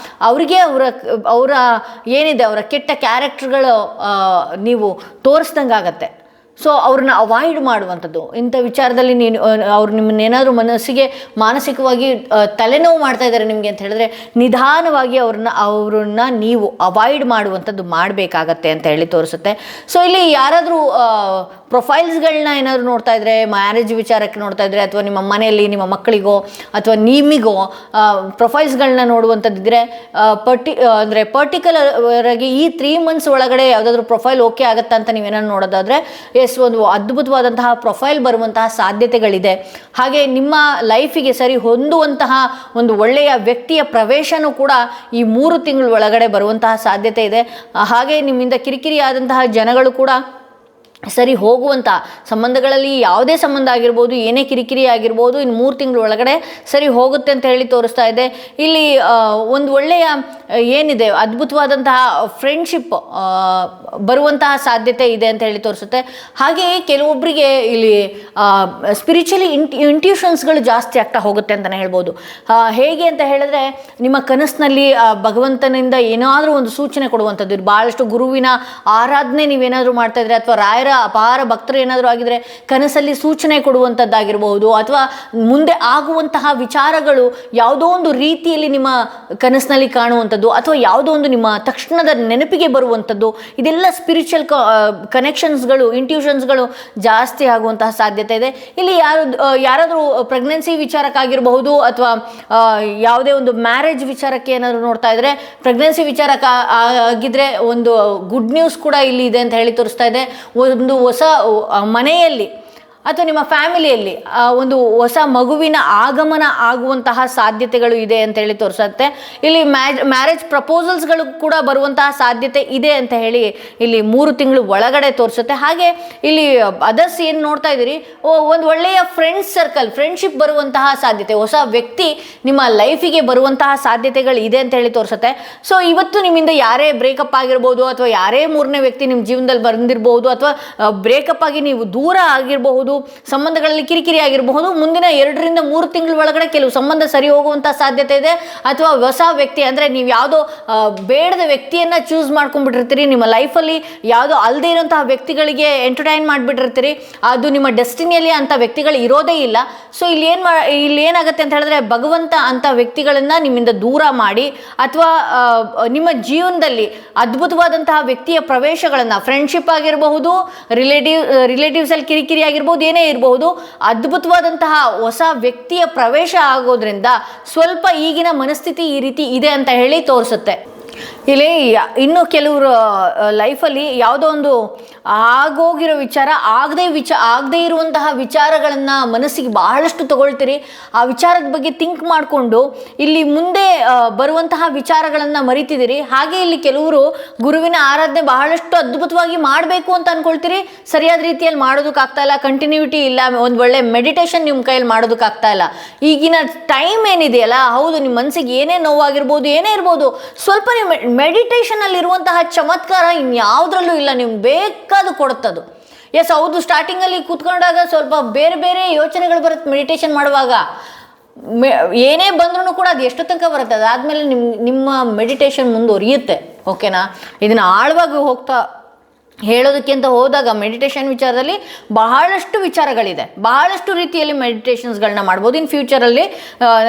ಅವರಿಗೆ ಅವರ ಏನಿದೆ ಅವರ ಕೆಟ್ಟ ಕ್ಯಾರೆಕ್ಟರ್ಗಳು ನೀವು ತೋರಿಸ್ದಂಗೆ ಆಗತ್ತೆ. ಸೊ ಅವ್ರನ್ನ ಅವಾಯ್ಡ್ ಮಾಡುವಂಥದ್ದು, ಇಂಥ ವಿಚಾರದಲ್ಲಿ ಅವ್ರು ನಿಮ್ಮನ್ನೇನಾದರೂ ಮನಸ್ಸಿಗೆ ಮಾನಸಿಕವಾಗಿ ತಲೆನೋವು ಮಾಡ್ತಾ ಇದ್ದಾರೆ ನಿಮಗೆ ಅಂತ ಹೇಳಿದ್ರೆ, ನಿಧಾನವಾಗಿ ಅವ್ರನ್ನ ನೀವು ಅವಾಯ್ಡ್ ಮಾಡುವಂಥದ್ದು ಮಾಡಬೇಕಾಗತ್ತೆ ಅಂತ ಹೇಳಿ ತೋರಿಸುತ್ತೆ. ಸೊ ಇಲ್ಲಿ ಯಾರಾದರೂ ಪ್ರೊಫೈಲ್ಸ್ಗಳನ್ನ ಏನಾದರೂ ನೋಡ್ತಾ ಇದ್ರೆ, ಮ್ಯಾರೇಜ್ ವಿಚಾರಕ್ಕೆ ನೋಡ್ತಾ ಇದ್ರೆ, ಅಥವಾ ನಿಮ್ಮ ಮನೆಯಲ್ಲಿ ನಿಮ್ಮ ಮಕ್ಕಳಿಗೋ ಅಥವಾ ನಿಮಿಗೋ ಪ್ರೊಫೈಲ್ಸ್ಗಳನ್ನ ನೋಡುವಂಥದ್ದಿದ್ರೆ, ಪರ್ಟಿಕ್ಯುಲರ್ ಆಗಿ ಈ 3 ಮಂತ್ಸ್ ಒಳಗಡೆ ಯಾವುದಾದ್ರೂ ಪ್ರೊಫೈಲ್ ಓಕೆ ಆಗುತ್ತಾ ಅಂತ ನೀವೇನಾದ್ರು ನೋಡೋದಾದರೆ, ಒಂದು ಅದ್ಭುತವಾದಂತಹ ಪ್ರೊಫೈಲ್ ಬರುವಂತಹ ಸಾಧ್ಯತೆಗಳಿದೆ. ಹಾಗೆ ನಿಮ್ಮ ಲೈಫಿಗೆ ಸರಿ ಹೊಂದುವಂತಹ ಒಂದು ಒಳ್ಳೆಯ ವ್ಯಕ್ತಿಯ ಪ್ರವೇಶನೂ ಕೂಡ ಈ 3 ತಿಂಗಳ ಒಳಗಡೆ ಬರುವಂತಹ ಸಾಧ್ಯತೆ ಇದೆ. ಹಾಗೆ ನಿಮ್ಮಿಂದ ಕಿರಿಕಿರಿ ಆದಂತಹ ಜನಗಳು ಕೂಡ ಸರಿ ಹೋಗುವಂಥ ಸಂಬಂಧಗಳಲ್ಲಿ ಯಾವುದೇ ಸಂಬಂಧ ಆಗಿರ್ಬೋದು, ಏನೇ ಕಿರಿಕಿರಿ ಆಗಿರ್ಬೋದು, ಇನ್ನು 3 ತಿಂಗಳ ಒಳಗಡೆ ಸರಿ ಹೋಗುತ್ತೆ ಅಂತ ಹೇಳಿ ತೋರಿಸ್ತಾ ಇದೆ. ಇಲ್ಲಿ ಒಂದು ಒಳ್ಳೆಯ ಏನಿದೆ ಅದ್ಭುತವಾದಂತಹ ಫ್ರೆಂಡ್ಶಿಪ್ ಬರುವಂತಹ ಸಾಧ್ಯತೆ ಇದೆ ಅಂತ ಹೇಳಿ ತೋರಿಸುತ್ತೆ. ಹಾಗೆಯೇ ಕೆಲವೊಬ್ಬರಿಗೆ ಇಲ್ಲಿ ಸ್ಪಿರಿಚುವಲಿ ಇಂಟ್ಯೂಷನ್ಸ್ಗಳು ಜಾಸ್ತಿ ಆಗ್ತಾ ಹೋಗುತ್ತೆ ಅಂತಲೇ ಹೇಳ್ಬೋದು. ಹೇಗೆ ಅಂತ ಹೇಳಿದ್ರೆ, ನಿಮ್ಮ ಕನಸಿನಲ್ಲಿ ಭಗವಂತನಿಂದ ಏನಾದರೂ ಒಂದು ಸೂಚನೆ ಕೊಡುವಂಥದ್ದು, ಭಾಳಷ್ಟು ಗುರುವಿನ ಆರಾಧನೆ ನೀವೇನಾದರೂ ಮಾಡ್ತಾ ಇದ್ರೆ ಅಥವಾ ರಾಯರ ಅಪಾರ ಭಕ್ತರು ಏನಾದರೂ ಆಗಿದ್ರೆ ಕನಸಲ್ಲಿ ಸೂಚನೆ ಕೊಡುವಂಥದ್ದಾಗಿರಬಹುದು, ಅಥವಾ ಮುಂದೆ ಆಗುವಂತಹ ವಿಚಾರಗಳು ಯಾವುದೋ ಒಂದು ರೀತಿಯಲ್ಲಿ ನಿಮ್ಮ ಕನಸಿನಲ್ಲಿ ಕಾಣುವಂಥದ್ದು, ಅಥವಾ ಯಾವುದೋ ಒಂದು ನಿಮ್ಮ ತಕ್ಷಣದ ನೆನಪಿಗೆ ಬರುವಂಥದ್ದು, ಇದೆಲ್ಲ ಸ್ಪಿರಿಚುವಲ್ ಕನೆಕ್ಷನ್ಸ್ಗಳು, ಇಂಟ್ಯೂಷನ್ಸ್ಗಳು ಜಾಸ್ತಿ ಆಗುವಂತಹ ಸಾಧ್ಯತೆ ಇದೆ. ಇಲ್ಲಿ ಯಾರಾದರೂ ಪ್ರೆಗ್ನೆನ್ಸಿ ವಿಚಾರಕ್ಕಾಗಿರಬಹುದು ಅಥವಾ ಯಾವುದೇ ಒಂದು ಮ್ಯಾರೇಜ್ ವಿಚಾರಕ್ಕೆ ಏನಾದರೂ ನೋಡ್ತಾ ಇದ್ರೆ, ಪ್ರೆಗ್ನೆನ್ಸಿ ವಿಚಾರಕ್ಕೆ ಆಗಿದ್ರೆ ಒಂದು ಗುಡ್ ನ್ಯೂಸ್ ಕೂಡ ಇಲ್ಲಿ ಇದೆ ಅಂತ ಹೇಳಿ ತೋರಿಸ್ತಾ ಇದೆ. ಒಂದು ಹೊಸ ಮನೆಯಲ್ಲಿ ಅಥವಾ ನಿಮ್ಮ ಫ್ಯಾಮಿಲಿಯಲ್ಲಿ ಒಂದು ಹೊಸ ಮಗುವಿನ ಆಗಮನ ಆಗುವಂತಹ ಸಾಧ್ಯತೆಗಳು ಇದೆ ಅಂತ ಹೇಳಿ ತೋರಿಸುತ್ತೆ. ಇಲ್ಲಿ ಮ್ಯಾರೇಜ್ ಪ್ರಪೋಸಲ್ಸ್ಗಳು ಕೂಡ ಬರುವಂತಹ ಸಾಧ್ಯತೆ ಇದೆ ಅಂತ ಹೇಳಿ ಇಲ್ಲಿ 3 ತಿಂಗಳು ಒಳಗಡೆ ತೋರಿಸುತ್ತೆ. ಹಾಗೆ ಇಲ್ಲಿ ಅದರ್ಸ್ ಏನು ನೋಡ್ತಾ ಇದ್ದೀರಿ, ಒಂದು ಒಳ್ಳೆಯ ಫ್ರೆಂಡ್ಸ್ ಸರ್ಕಲ್, ಫ್ರೆಂಡ್ಶಿಪ್ ಬರುವಂತಹ ಸಾಧ್ಯತೆ, ಹೊಸ ವ್ಯಕ್ತಿ ನಿಮ್ಮ ಲೈಫಿಗೆ ಬರುವಂತಹ ಸಾಧ್ಯತೆಗಳು ಇದೆ ಅಂತ ಹೇಳಿ ತೋರಿಸುತ್ತೆ. ಸೊ ಇವತ್ತು ನಿಮ್ಮಿಂದ ಯಾರೇ ಬ್ರೇಕಪ್ ಆಗಿರ್ಬೋದು, ಅಥವಾ ಯಾರೇ 3ನೇ ವ್ಯಕ್ತಿ ನಿಮ್ಮ ಜೀವನದಲ್ಲಿ ಬಂದಿರಬಹುದು, ಅಥವಾ ಬ್ರೇಕಪ್ ಆಗಿ ನೀವು ದೂರ ಆಗಿರಬಹುದು, ಸಂಬಂಧಗಳಲ್ಲಿ ಕಿರಿಕಿರಿ ಆಗಿರಬಹುದು, ಮುಂದಿನ 2 ರಿಂದ 3 ತಿಂಗಳ ಒಳಗಡೆ ಕೆಲವು ಸಂಬಂಧ ಸರಿ ಹೋಗುವಂತ ಸಾಧ್ಯತೆ ಇದೆ. ಅಥವಾ ಹೊಸ ವ್ಯಕ್ತಿ ಅಂದ್ರೆ ನೀವು ಯಾವುದೋ ಬೇಡದ ವ್ಯಕ್ತಿಯನ್ನ ಚೂಸ್ ಮಾಡ್ಕೊಂಡ್ಬಿಟ್ಟಿರ್ತೀರಿ, ನಿಮ್ಮ ಲೈಫಲ್ಲಿ ಯಾವುದೋ ಅಲ್ಲದೆ ಇರೋಂತಹ ವ್ಯಕ್ತಿಗಳಿಗೆ ಎಂಟರ್ಟೈನ್ ಮಾಡಿಬಿಟ್ಟಿರ್ತೀರಿ, ಅದು ನಿಮ್ಮ ಡೆಸ್ಟಿನಿಯಲ್ಲಿ ಅಂತ ವ್ಯಕ್ತಿಗಳು ಇರೋದೇ ಇಲ್ಲ. ಸೊ ಇಲ್ಲಿ ಏನಾಗುತ್ತೆ ಅಂತ ಹೇಳಿದ್ರೆ, ಭಗವಂತ ಅಂತ ವ್ಯಕ್ತಿಗಳನ್ನ ನಿಮ್ಮಿಂದ ದೂರ ಮಾಡಿ, ಅಥವಾ ನಿಮ್ಮ ಜೀವನದಲ್ಲಿ ಅದ್ಭುತವಾದಂತಹ ವ್ಯಕ್ತಿಯ ಪ್ರವೇಶಗಳನ್ನ, ಫ್ರೆಂಡ್ಶಿಪ್ ಆಗಿರಬಹುದು, ರಿಲೇಟಿವ್ಸ್ ಅಲ್ಲಿ ಕಿರಿಕಿರಿ ಆಗಿರ್ಬೋದು, ಏನೇ ಇರಬಹುದು, ಅದ್ಭುತವಾದಂತಹ ಹೊಸ ವ್ಯಕ್ತಿಯ ಪ್ರವೇಶ ಆಗೋದ್ರಿಂದ ಸ್ವಲ್ಪ ಈಗಿನ ಮನಸ್ಥಿತಿ ಈ ರೀತಿ ಇದೆ ಅಂತ ಹೇಳಿ ತೋರಿಸುತ್ತೆ. ಇಲ್ಲಿ ಇನ್ನು ಕೆಲವರು ಲೈಫಲ್ಲಿ ಯಾವುದೋ ಒಂದು ಆಗೋಗಿರೋ ವಿಚಾರ ಆಗದೇ ಇರುವಂತಹ ವಿಚಾರಗಳನ್ನು ಮನಸ್ಸಿಗೆ ಬಹಳಷ್ಟು ತಗೊಳ್ತೀರಿ. ಆ ವಿಚಾರದ ಬಗ್ಗೆ ಥಿಂಕ್ ಮಾಡಿಕೊಂಡು ಇಲ್ಲಿ ಮುಂದೆ ಬರುವಂತಹ ವಿಚಾರಗಳನ್ನು ಮರಿತಿದ್ದೀರಿ. ಹಾಗೆ ಇಲ್ಲಿ ಕೆಲವರು ಗುರುವಿನ ಆರಾಧನೆ ಬಹಳಷ್ಟು ಅದ್ಭುತವಾಗಿ ಮಾಡಬೇಕು ಅಂತ ಅಂದ್ಕೊಳ್ತೀರಿ, ಸರಿಯಾದ ರೀತಿಯಲ್ಲಿ ಮಾಡೋದಕ್ಕಾಗ್ತಾ ಇಲ್ಲ, ಕಂಟಿನ್ಯೂಟಿ ಇಲ್ಲ, ಒಂದು ಒಳ್ಳೆ ಮೆಡಿಟೇಷನ್ ನಿಮ್ಮ ಕೈಯಲ್ಲಿ ಮಾಡೋದಕ್ಕಾಗ್ತಾ ಇಲ್ಲ. ಈಗಿನ ಟೈಮ್ ಏನಿದೆಯಲ್ಲ, ಹೌದು ನಿಮ್ಮ ಮನಸ್ಸಿಗೆ ಏನೇ ನೋವಾಗಿರ್ಬೋದು, ಏನೇ ಇರ್ಬೋದು, ಸ್ವಲ್ಪ ನೀವು ಮೆಡಿಟೇಷನಲ್ಲಿ ಇರುವಂತಹ ಚಮತ್ಕಾರ ಇನ್ಯಾವುದ್ರಲ್ಲೂ ಇಲ್ಲ, ನಿಮ್ಗೆ ಬೇಕಾದ ಕೊಡುತ್ತದು. ಎಸ್ ಹೌದು, ಸ್ಟಾರ್ಟಿಂಗಲ್ಲಿ ಕೂತ್ಕೊಂಡಾಗ ಸ್ವಲ್ಪ ಬೇರೆ ಬೇರೆ ಯೋಚನೆಗಳು ಬರುತ್ತೆ. ಮೆಡಿಟೇಷನ್ ಮಾಡುವಾಗ ಏನೇ ಬಂದ್ರೂ ಕೂಡ ಅದು ಎಷ್ಟು ತನಕ ಬರುತ್ತೆ, ಅದಾದಮೇಲೆ ನಿಮ್ಮ ಮೆಡಿಟೇಷನ್ ಮುಂದುವರಿಯುತ್ತೆ. ಓಕೆನಾ? ಇದನ್ನು ಆಳವಾಗಿ ಹೇಳೋದಕ್ಕೆ ಅಂತ ಹೋದಾಗ ಮೆಡಿಟೇಷನ್ ವಿಚಾರದಲ್ಲಿ ಬಹಳಷ್ಟು ವಿಚಾರಗಳಿದೆ, ಬಹಳಷ್ಟು ರೀತಿಯಲ್ಲಿ ಮೆಡಿಟೇಷನ್ಸ್ಗಳನ್ನ ಮಾಡ್ಬೋದು. ಇನ್ ಫ್ಯೂಚರಲ್ಲಿ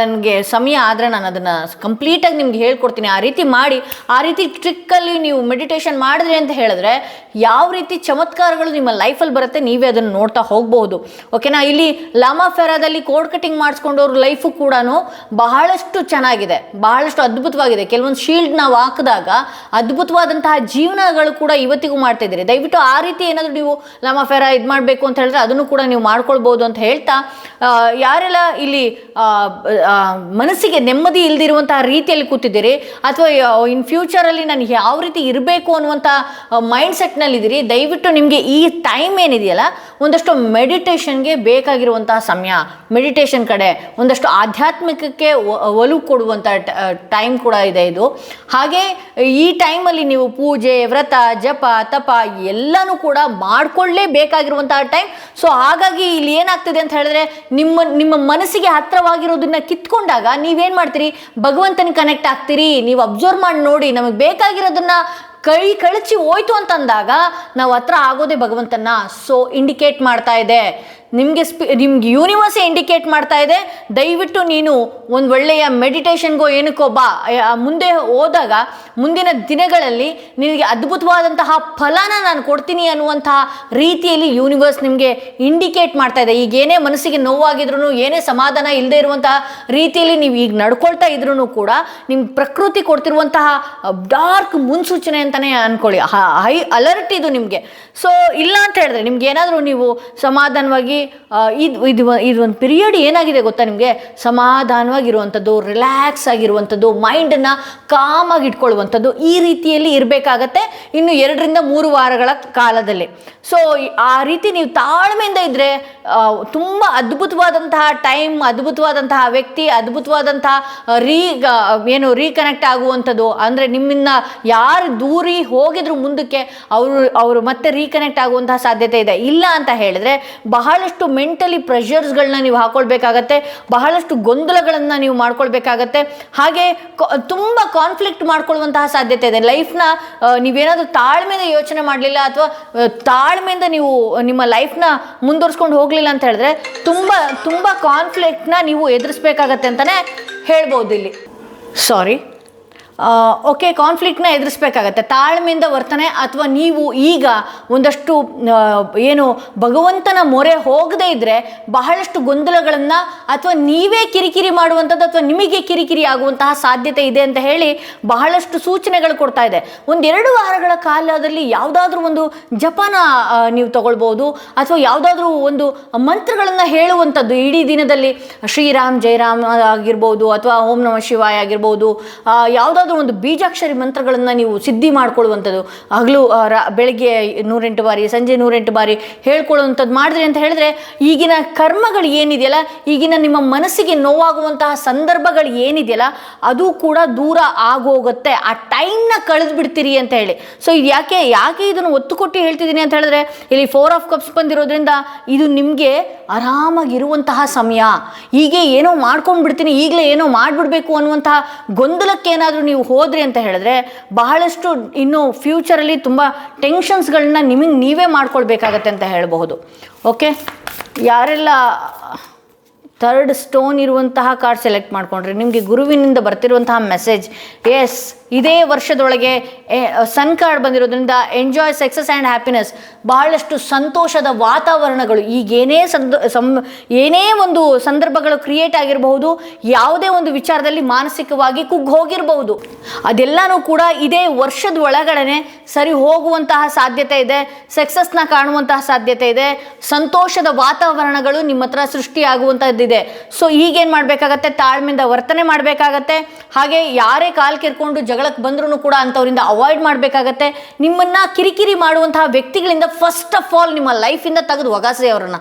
ನನಗೆ ಸಮಯ ಆದರೆ ನಾನು ಅದನ್ನು ಕಂಪ್ಲೀಟಾಗಿ ನಿಮ್ಗೆ ಹೇಳ್ಕೊಡ್ತೀನಿ. ಆ ರೀತಿ ಮಾಡಿ, ಆ ರೀತಿ ಟ್ರಿಕ್ಕಲ್ಲಿ ನೀವು ಮೆಡಿಟೇಷನ್ ಮಾಡಿದ್ರಿ ಅಂತ ಹೇಳಿದ್ರೆ ಯಾವ ರೀತಿ ಚಮತ್ಕಾರಗಳು ನಿಮ್ಮ ಲೈಫಲ್ಲಿ ಬರುತ್ತೆ, ನೀವೇ ಅದನ್ನು ನೋಡ್ತಾ ಹೋಗ್ಬೋದು. ಓಕೆನಾ? ಇಲ್ಲಿ ಲಾಮಾ ಫೆರಾದಲ್ಲಿ ಕೋಡ್ ಕಟಿಂಗ್ ಮಾಡಿಸ್ಕೊಂಡವ್ರ ಲೈಫು ಕೂಡ ಬಹಳಷ್ಟು ಚೆನ್ನಾಗಿದೆ, ಬಹಳಷ್ಟು ಅದ್ಭುತವಾಗಿದೆ. ಕೆಲವೊಂದು ಶೀಲ್ಡ್ ನಾವು ಹಾಕಿದಾಗ ಅದ್ಭುತವಾದಂತಹ ಜೀವನಗಳು ಕೂಡ ಇವತ್ತಿಗೂ ಮಾಡ್ತಾ ಇದ್ದೀರಿ. ದಯವಿಟ್ಟು ಆ ರೀತಿ ಏನಾದರೂ ನೀವು ಲಾಮಾ ಫೆರಾ ಇದು ಮಾಡಬೇಕು ಅಂತ ಹೇಳಿದ್ರೆ ಅದನ್ನು ಕೂಡ ನೀವು ಮಾಡ್ಕೊಳ್ಬೋದು ಅಂತ ಹೇಳ್ತಾ, ಯಾರೆಲ್ಲ ಇಲ್ಲಿ ಮನಸ್ಸಿಗೆ ನೆಮ್ಮದಿ ಇಲ್ದಿರುವಂತಹ ರೀತಿಯಲ್ಲಿ ಕೂತಿದ್ದೀರಿ, ಅಥವಾ ಇನ್ ಫ್ಯೂಚರಲ್ಲಿ ನಾನು ಯಾವ ರೀತಿ ಇರಬೇಕು ಅನ್ನುವಂಥ ಮೈಂಡ್ ಸೆಟ್ನಲ್ಲಿದ್ದೀರಿ, ದಯವಿಟ್ಟು ನಿಮಗೆ ಈ ಟೈಮ್ ಏನಿದೆಯಲ್ಲ, ಒಂದಷ್ಟು ಮೆಡಿಟೇಷನ್ಗೆ ಬೇಕಾಗಿರುವಂತಹ ಸಮಯ, ಮೆಡಿಟೇಷನ್ ಕಡೆ ಒಂದಷ್ಟು ಆಧ್ಯಾತ್ಮಿಕಕ್ಕೆ ಒಲವು ಕೊಡುವಂಥ ಟೈಮ್ ಕೂಡ ಇದೆ ಇದು. ಹಾಗೆ ಈ ಟೈಮಲ್ಲಿ ನೀವು ಪೂಜೆ, ವ್ರತ, ಜಪ, ತಪ ಎಲ್ಲನೂ ಕೂಡ ಮಾಡ್ಕೊಳ್ಳೇಬೇಕಾಗಿರುವಂತಹ ಟೈಮ್. ಸೊ ಹಾಗಾಗಿ ಇಲ್ಲಿ ಏನಾಗ್ತದೆ ಅಂತ ಹೇಳಿದ್ರೆ, ನಿಮ್ಮ ಮನಸ್ಸಿಗೆ ಹತ್ತಿರವಾಗಿರೋದನ್ನ ಕಿತ್ಕೊಂಡಾಗ ನೀವೇನು ಮಾಡ್ತೀರಿ, ಭಗವಂತನ ಕನೆಕ್ಟ್ ಆಗ್ತೀರಿ. ನೀವು ಅಬ್ಸರ್ವ್ ಮಾಡಿ ನೋಡಿ, ನಮಗೆ ಬೇಕಾಗಿರೋದನ್ನ ಕಳಚಿ ಹೋಯ್ತು ಅಂತಂದಾಗ ನಾವು ಹತ್ರ ಆಗೋದೇ ಭಗವಂತನ. ಸೊ ಇಂಡಿಕೇಟ್ ಮಾಡ್ತಾ ಇದೆ ನಿಮಗೆ, ನಿಮ್ಗೆ ಯೂನಿವರ್ಸೇ ಇಂಡಿಕೇಟ್ ಮಾಡ್ತಾ ಇದೆ, ದಯವಿಟ್ಟು ನೀನು ಒಂದು ಒಳ್ಳೆಯ ಮೆಡಿಟೇಷನ್ಗೋ ಏನಕ್ಕೋ ಬಾ. ಮುಂದೆ ಹೋದಾಗ ಮುಂದಿನ ದಿನಗಳಲ್ಲಿ ನಿನಗೆ ಅದ್ಭುತವಾದಂತಹ ಫಲನ ನಾನು ಕೊಡ್ತೀನಿ ಅನ್ನುವಂತಹ ರೀತಿಯಲ್ಲಿ ಯೂನಿವರ್ಸ್ ನಿಮಗೆ ಇಂಡಿಕೇಟ್ ಮಾಡ್ತಾ ಇದೆ. ಈಗ ಏನೇ ಮನಸ್ಸಿಗೆ ನೋವಾಗಿದ್ರು, ಏನೇ ಸಮಾಧಾನ ಇಲ್ಲದೆ ಇರುವಂತಹ ರೀತಿಯಲ್ಲಿ ನೀವು ಈಗ ನಡ್ಕೊಳ್ತಾ ಇದ್ರೂ ಕೂಡ ನಿಮ್ಮ ಪ್ರಕೃತಿ ಕೊಡ್ತಿರುವಂತಹ ಡಾರ್ಕ್ ಮುನ್ಸೂಚನೆ ಅಂತಲೇ ಅಂದ್ಕೊಳ್ಳಿ. ಹೈ ಅಲರ್ಟ್ ಇದು ನಿಮಗೆ. ಸೊ ಇಲ್ಲ ಅಂತ ಹೇಳಿದ್ರೆ ನಿಮ್ಗೆ ಏನಾದರೂ ನೀವು ಸಮಾಧಾನವಾಗಿ ಇದು ಒಂದು ಪೀರಿಯಡ್ ಏನಾಗಿದೆ ಗೊತ್ತಾ, ನಿಮಗೆ ಸಮಾಧಾನವಾಗಿರುವಂಥದ್ದು, ರಿಲ್ಯಾಕ್ಸ್ ಆಗಿರುವಂಥದ್ದು, ಮೈಂಡನ್ನು ಕಾಮಾಗಿ ಇಟ್ಕೊಳ್ಳುವಂಥದ್ದು, ಈ ರೀತಿಯಲ್ಲಿ ಇರಬೇಕಾಗತ್ತೆ ಇನ್ನು 2 ರಿಂದ 3 ವಾರಗಳ ಕಾಲದಲ್ಲಿ. ಸೊ ಆ ರೀತಿ ನೀವು ತಾಳ್ಮೆಯಿಂದ ಇದ್ದರೆ ತುಂಬ ಅದ್ಭುತವಾದಂತಹ ಟೈಮ್, ಅದ್ಭುತವಾದಂತಹ ವ್ಯಕ್ತಿ, ಅದ್ಭುತವಾದಂತಹ ರೀಕನೆಕ್ಟ್ ಆಗುವಂಥದ್ದು. ಅಂದರೆ ನಿಮ್ಮಿಂದ ಯಾರು ದೂರಿ ಹೋಗಿದ್ರು ಮುಂದಕ್ಕೆ ಅವರು ಮತ್ತೆ ರೀಕನೆಕ್ಟ್ ಆಗುವಂತಹ ಸಾಧ್ಯತೆ ಇದೆ. ಇಲ್ಲ ಅಂತ ಹೇಳಿದ್ರೆ ಬಹಳಷ್ಟು ಮೆಂಟಲಿ ಪ್ರೆಷರ್ಸ್ಗಳನ್ನ ನೀವು ಹಾಕೊಳ್ಬೇಕಾಗತ್ತೆ, ಬಹಳಷ್ಟು ಗೊಂದಲಗಳನ್ನು ನೀವು ಮಾಡ್ಕೊಳ್ಬೇಕಾಗತ್ತೆ. ಹಾಗೆ ತುಂಬ ಕಾನ್ಫ್ಲಿಕ್ಟ್ ಮಾಡ್ಕೊಳ್ಳುವಂತಹ ಸಾಧ್ಯತೆ ಇದೆ. ಲೈಫ್ನ ನೀವೇನಾದರೂ ತಾಳ್ಮೆಯಿಂದ ಯೋಚನೆ ಮಾಡಲಿಲ್ಲ, ಅಥವಾ ತಾಳ್ಮೆಯಿಂದ ನೀವು ನಿಮ್ಮ ಲೈಫ್ನ ಮುಂದುವರ್ಸ್ಕೊಂಡು ಹೋಗಲಿಲ್ಲ ಅಂತ ಹೇಳಿದ್ರೆ ತುಂಬ ಕಾನ್ಫ್ಲಿಕ್ಟ್ನ ನೀವು ಎದುರಿಸ್ಬೇಕಾಗತ್ತೆ ಅಂತಲೇ ಹೇಳ್ಬೋದು ಇಲ್ಲಿ. ಸಾರಿ. ಓಕೆ, ಕಾನ್ಫ್ಲಿಕ್ಟ್ನ ಎದುರಿಸ್ಬೇಕಾಗತ್ತೆ. ತಾಳ್ಮೆಯಿಂದ ವರ್ತನೆ, ಅಥವಾ ನೀವು ಈಗ ಒಂದಷ್ಟು ಏನು ಭಗವಂತನ ಮೊರೆ ಹೋಗದೇ ಇದ್ದರೆ ಬಹಳಷ್ಟು ಗೊಂದಲಗಳನ್ನು ಅಥವಾ ನೀವೇ ಕಿರಿಕಿರಿ ಮಾಡುವಂಥದ್ದು ಅಥವಾ ನಿಮಗೆ ಕಿರಿಕಿರಿ ಆಗುವಂತಹ ಸಾಧ್ಯತೆ ಇದೆ ಅಂತ ಹೇಳಿ ಬಹಳಷ್ಟು ಸೂಚನೆಗಳು ಕೊಡ್ತಾ ಇದೆ. 1-2 ವಾರಗಳ ಕಾಲದಲ್ಲಿ ಯಾವುದಾದ್ರೂ ಒಂದು ಜಪನ ನೀವು ತಗೊಳ್ಬೋದು, ಅಥವಾ ಯಾವುದಾದ್ರೂ ಒಂದು ಮಂತ್ರಗಳನ್ನು ಹೇಳುವಂಥದ್ದು ಇಡೀ ದಿನದಲ್ಲಿ. ಶ್ರೀರಾಮ್ ಜಯರಾಮ್ ಆಗಿರ್ಬೋದು, ಅಥವಾ ಓಂ ನಮಃ ಶಿವಾಯ ಆಗಿರ್ಬೋದು, ಯಾವುದಾದ್ರೂ ಒಂದು ಬೀಜಾಕ್ಷರಿ ಮಂತ್ರಗಳನ್ನು ನೀವು ಸಿದ್ಧಿ ಮಾಡ್ಕೊಳ್ಳುವಂಥದ್ದು. ಹಗಲು ಬೆಳಗ್ಗೆ 108 ಬಾರಿ, ಸಂಜೆ 108 ಬಾರಿ ಹೇಳ್ಕೊಳ್ಳುವಂಥದ್ದು ಮಾಡಿದ್ರಿ ಅಂತ ಹೇಳಿದ್ರೆ ಈಗಿನ ಕರ್ಮಗಳು ಏನಿದೆಯಲ್ಲ, ಈಗಿನ ನಿಮ್ಮ ಮನಸ್ಸಿಗೆ ನೋವಾಗುವಂತಹ ಸಂದರ್ಭಗಳು ಏನಿದೆಯಲ್ಲ ಅದು ಕೂಡ ದೂರ ಆಗೋಗುತ್ತೆ. ಆ ಟೈಮ್ನ ಕಳೆದು ಬಿಡ್ತೀರಿ ಅಂತ ಹೇಳಿ. ಸೊ ಇದು ಯಾಕೆ ಇದನ್ನು ಒತ್ತು ಕೊಟ್ಟು ಹೇಳ್ತಿದ್ದೀನಿ ಅಂತ ಹೇಳಿದ್ರೆ, ಇಲ್ಲಿ 4 ಆಫ್ ಕಪ್ಸ್ ಬಂದಿರೋದ್ರಿಂದ ಇದು ನಿಮಗೆ ಆರಾಮಾಗಿರುವಂತಹ ಸಮಯ. ಹೀಗೆ ಏನೋ ಮಾಡ್ಕೊಂಡು ಬಿಡ್ತೀನಿ, ಈಗಲೇ ಏನೋ ಮಾಡಿಬಿಡ್ಬೇಕು ಅನ್ನುವಂತಹ ಗೊಂದಲಕ್ಕೆ ಏನಾದರೂ ನೀವು ಹೋದ್ರಿ ಅಂತ ಹೇಳಿದ್ರೆ ಬಹಳಷ್ಟು ಇನ್ನು ಫ್ಯೂಚರಲ್ಲಿ ತುಂಬ ಟೆನ್ಷನ್ಸ್ಗಳನ್ನ ನಿಮಗೆ ನೀವೇ ಮಾಡ್ಕೊಳ್ಬೇಕಾಗತ್ತೆ ಅಂತ ಹೇಳಬಹುದು. ಓಕೆ, ಯಾರೆಲ್ಲ 3rd ಸ್ಟೋನ್ ಇರುವಂತಹ ಕಾರ್ಡ್ ಸೆಲೆಕ್ಟ್ ಮಾಡ್ಕೊಂಡ್ರೆ ನಿಮಗೆ ಗುರುವಿನಿಂದ ಬರ್ತಿರುವಂತಹ ಮೆಸೇಜ್, ಎಸ್ ಇದೇ ವರ್ಷದೊಳಗೆ ಸನ್ ಕಾರ್ಡ್ ಬಂದಿರೋದ್ರಿಂದ ಎಂಜಾಯ್ ಸಕ್ಸಸ್ ಆ್ಯಂಡ್ ಹ್ಯಾಪಿನೆಸ್, ಬಹಳಷ್ಟು ಸಂತೋಷದ ವಾತಾವರಣಗಳು. ಈಗೇನೇ ಏನೇ ಒಂದು ಸಂದರ್ಭಗಳು ಕ್ರಿಯೇಟ್ ಆಗಿರಬಹುದು, ಯಾವುದೇ ಒಂದು ವಿಚಾರದಲ್ಲಿ ಮಾನಸಿಕವಾಗಿ ಕುಗ್ಗಿ ಹೋಗಿರಬಹುದು, ಅದೆಲ್ಲನೂ ಕೂಡ ಇದೇ ವರ್ಷದ ಒಳಗಡೆ ಸರಿ ಹೋಗುವಂತಹ ಸಾಧ್ಯತೆ ಇದೆ. ಸಕ್ಸಸ್ನ ಕಾಣುವಂತಹ ಸಾಧ್ಯತೆ ಇದೆ. ಸಂತೋಷದ ವಾತಾವರಣಗಳು ನಿಮ್ಮ ಹತ್ರ ಸೃಷ್ಟಿಯಾಗುವಂಥದ್ದಿದೆ. ಸೊ ಈಗೇನು ಮಾಡಬೇಕಾಗತ್ತೆ, ತಾಳ್ಮೆಯಿಂದ ವರ್ತನೆ ಮಾಡಬೇಕಾಗತ್ತೆ. ಹಾಗೆ ಯಾರೇ ಕಾಲು ಕೆರ್ಕೊಂಡು ಜಗಳಕ್ಕೆ ಬಂದ್ರೂ ಕೂಡ ಅಂಥವರಿಂದ ಅವಾಯ್ಡ್ ಮಾಡಬೇಕಾಗತ್ತೆ. ನಿಮ್ಮನ್ನ ಕಿರಿಕಿರಿ ಮಾಡುವಂತಹ ವ್ಯಕ್ತಿಗಳಿಂದ ಫಸ್ಟ್ ಆಫ್ ಆಲ್ ನಿಮ್ಮ ಲೈಫಿಂದ ತೆಗೆದು ಒಗಾಸಿ ಅವರನ್ನ.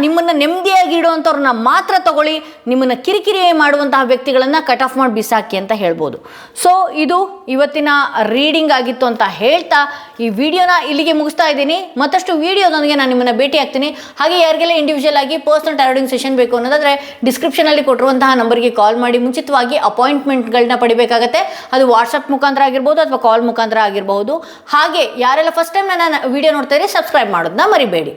ನಿಮ್ಮನ್ನು ನೆಮ್ಮದಿಯಾಗಿ ಇಡುವಂಥವ್ರನ್ನ ಮಾತ್ರ ತಗೊಳ್ಳಿ. ನಿಮ್ಮನ್ನು ಕಿರಿಕಿರಿ ಮಾಡುವಂತಹ ವ್ಯಕ್ತಿಗಳನ್ನು ಕಟ್ ಆಫ್ ಮಾಡಿ ಬಿಸಾಕಿ ಅಂತ ಹೇಳ್ಬೋದು. ಸೊ ಇದು ಇವತ್ತಿನ ರೀಡಿಂಗ್ ಆಗಿತ್ತು ಅಂತ ಹೇಳ್ತಾ ಈ ವಿಡಿಯೋನ ಇಲ್ಲಿಗೆ ಮುಗಿಸ್ತಾ ಇದ್ದೀನಿ. ಮತ್ತಷ್ಟು ವಿಡಿಯೋದೊಂದಿಗೆ ನಾನು ನಿಮ್ಮನ್ನು ಭೇಟಿ ಆಗ್ತೀನಿ. ಹಾಗೆ ಯಾರಿಗೆಲ್ಲ ಇಂಡಿವಿಜುವಲ್ ಆಗಿ ಪರ್ಸನಲ್ ಟಾರೋಟಿಂಗ್ ಸೆಷನ್ ಬೇಕು ಅನ್ನೋದಾದರೆ ಡಿಸ್ಕ್ರಿಪ್ಷನಲ್ಲಿ ಕೊಟ್ಟಿರುವಂತಹ ನಂಬರ್ಗೆ ಕಾಲ್ ಮಾಡಿ ಮುಂಚಿತವಾಗಿ ಅಪಾಯಿಂಟ್ಮೆಂಟ್ಗಳನ್ನ ಪಡಿಬೇಕಾಗತ್ತೆ. ಅದು ವಾಟ್ಸಪ್ ಮುಖಾಂತರ ಆಗಿರ್ಬೋದು ಅಥವಾ ಕಾಲ್ ಮುಖಾಂತರ ಆಗಿರಬಹುದು. ಹಾಗೆ ಯಾರೆಲ್ಲ ಫಸ್ಟ್ ಟೈಮ್ ನನ್ನ ವಿಡಿಯೋ ನೋಡ್ತಾ ಇದ್ರೆ ಸಬ್ಸ್ಕ್ರೈಬ್ ಮಾಡೋದನ್ನ ಮರಿಬೇಡಿ.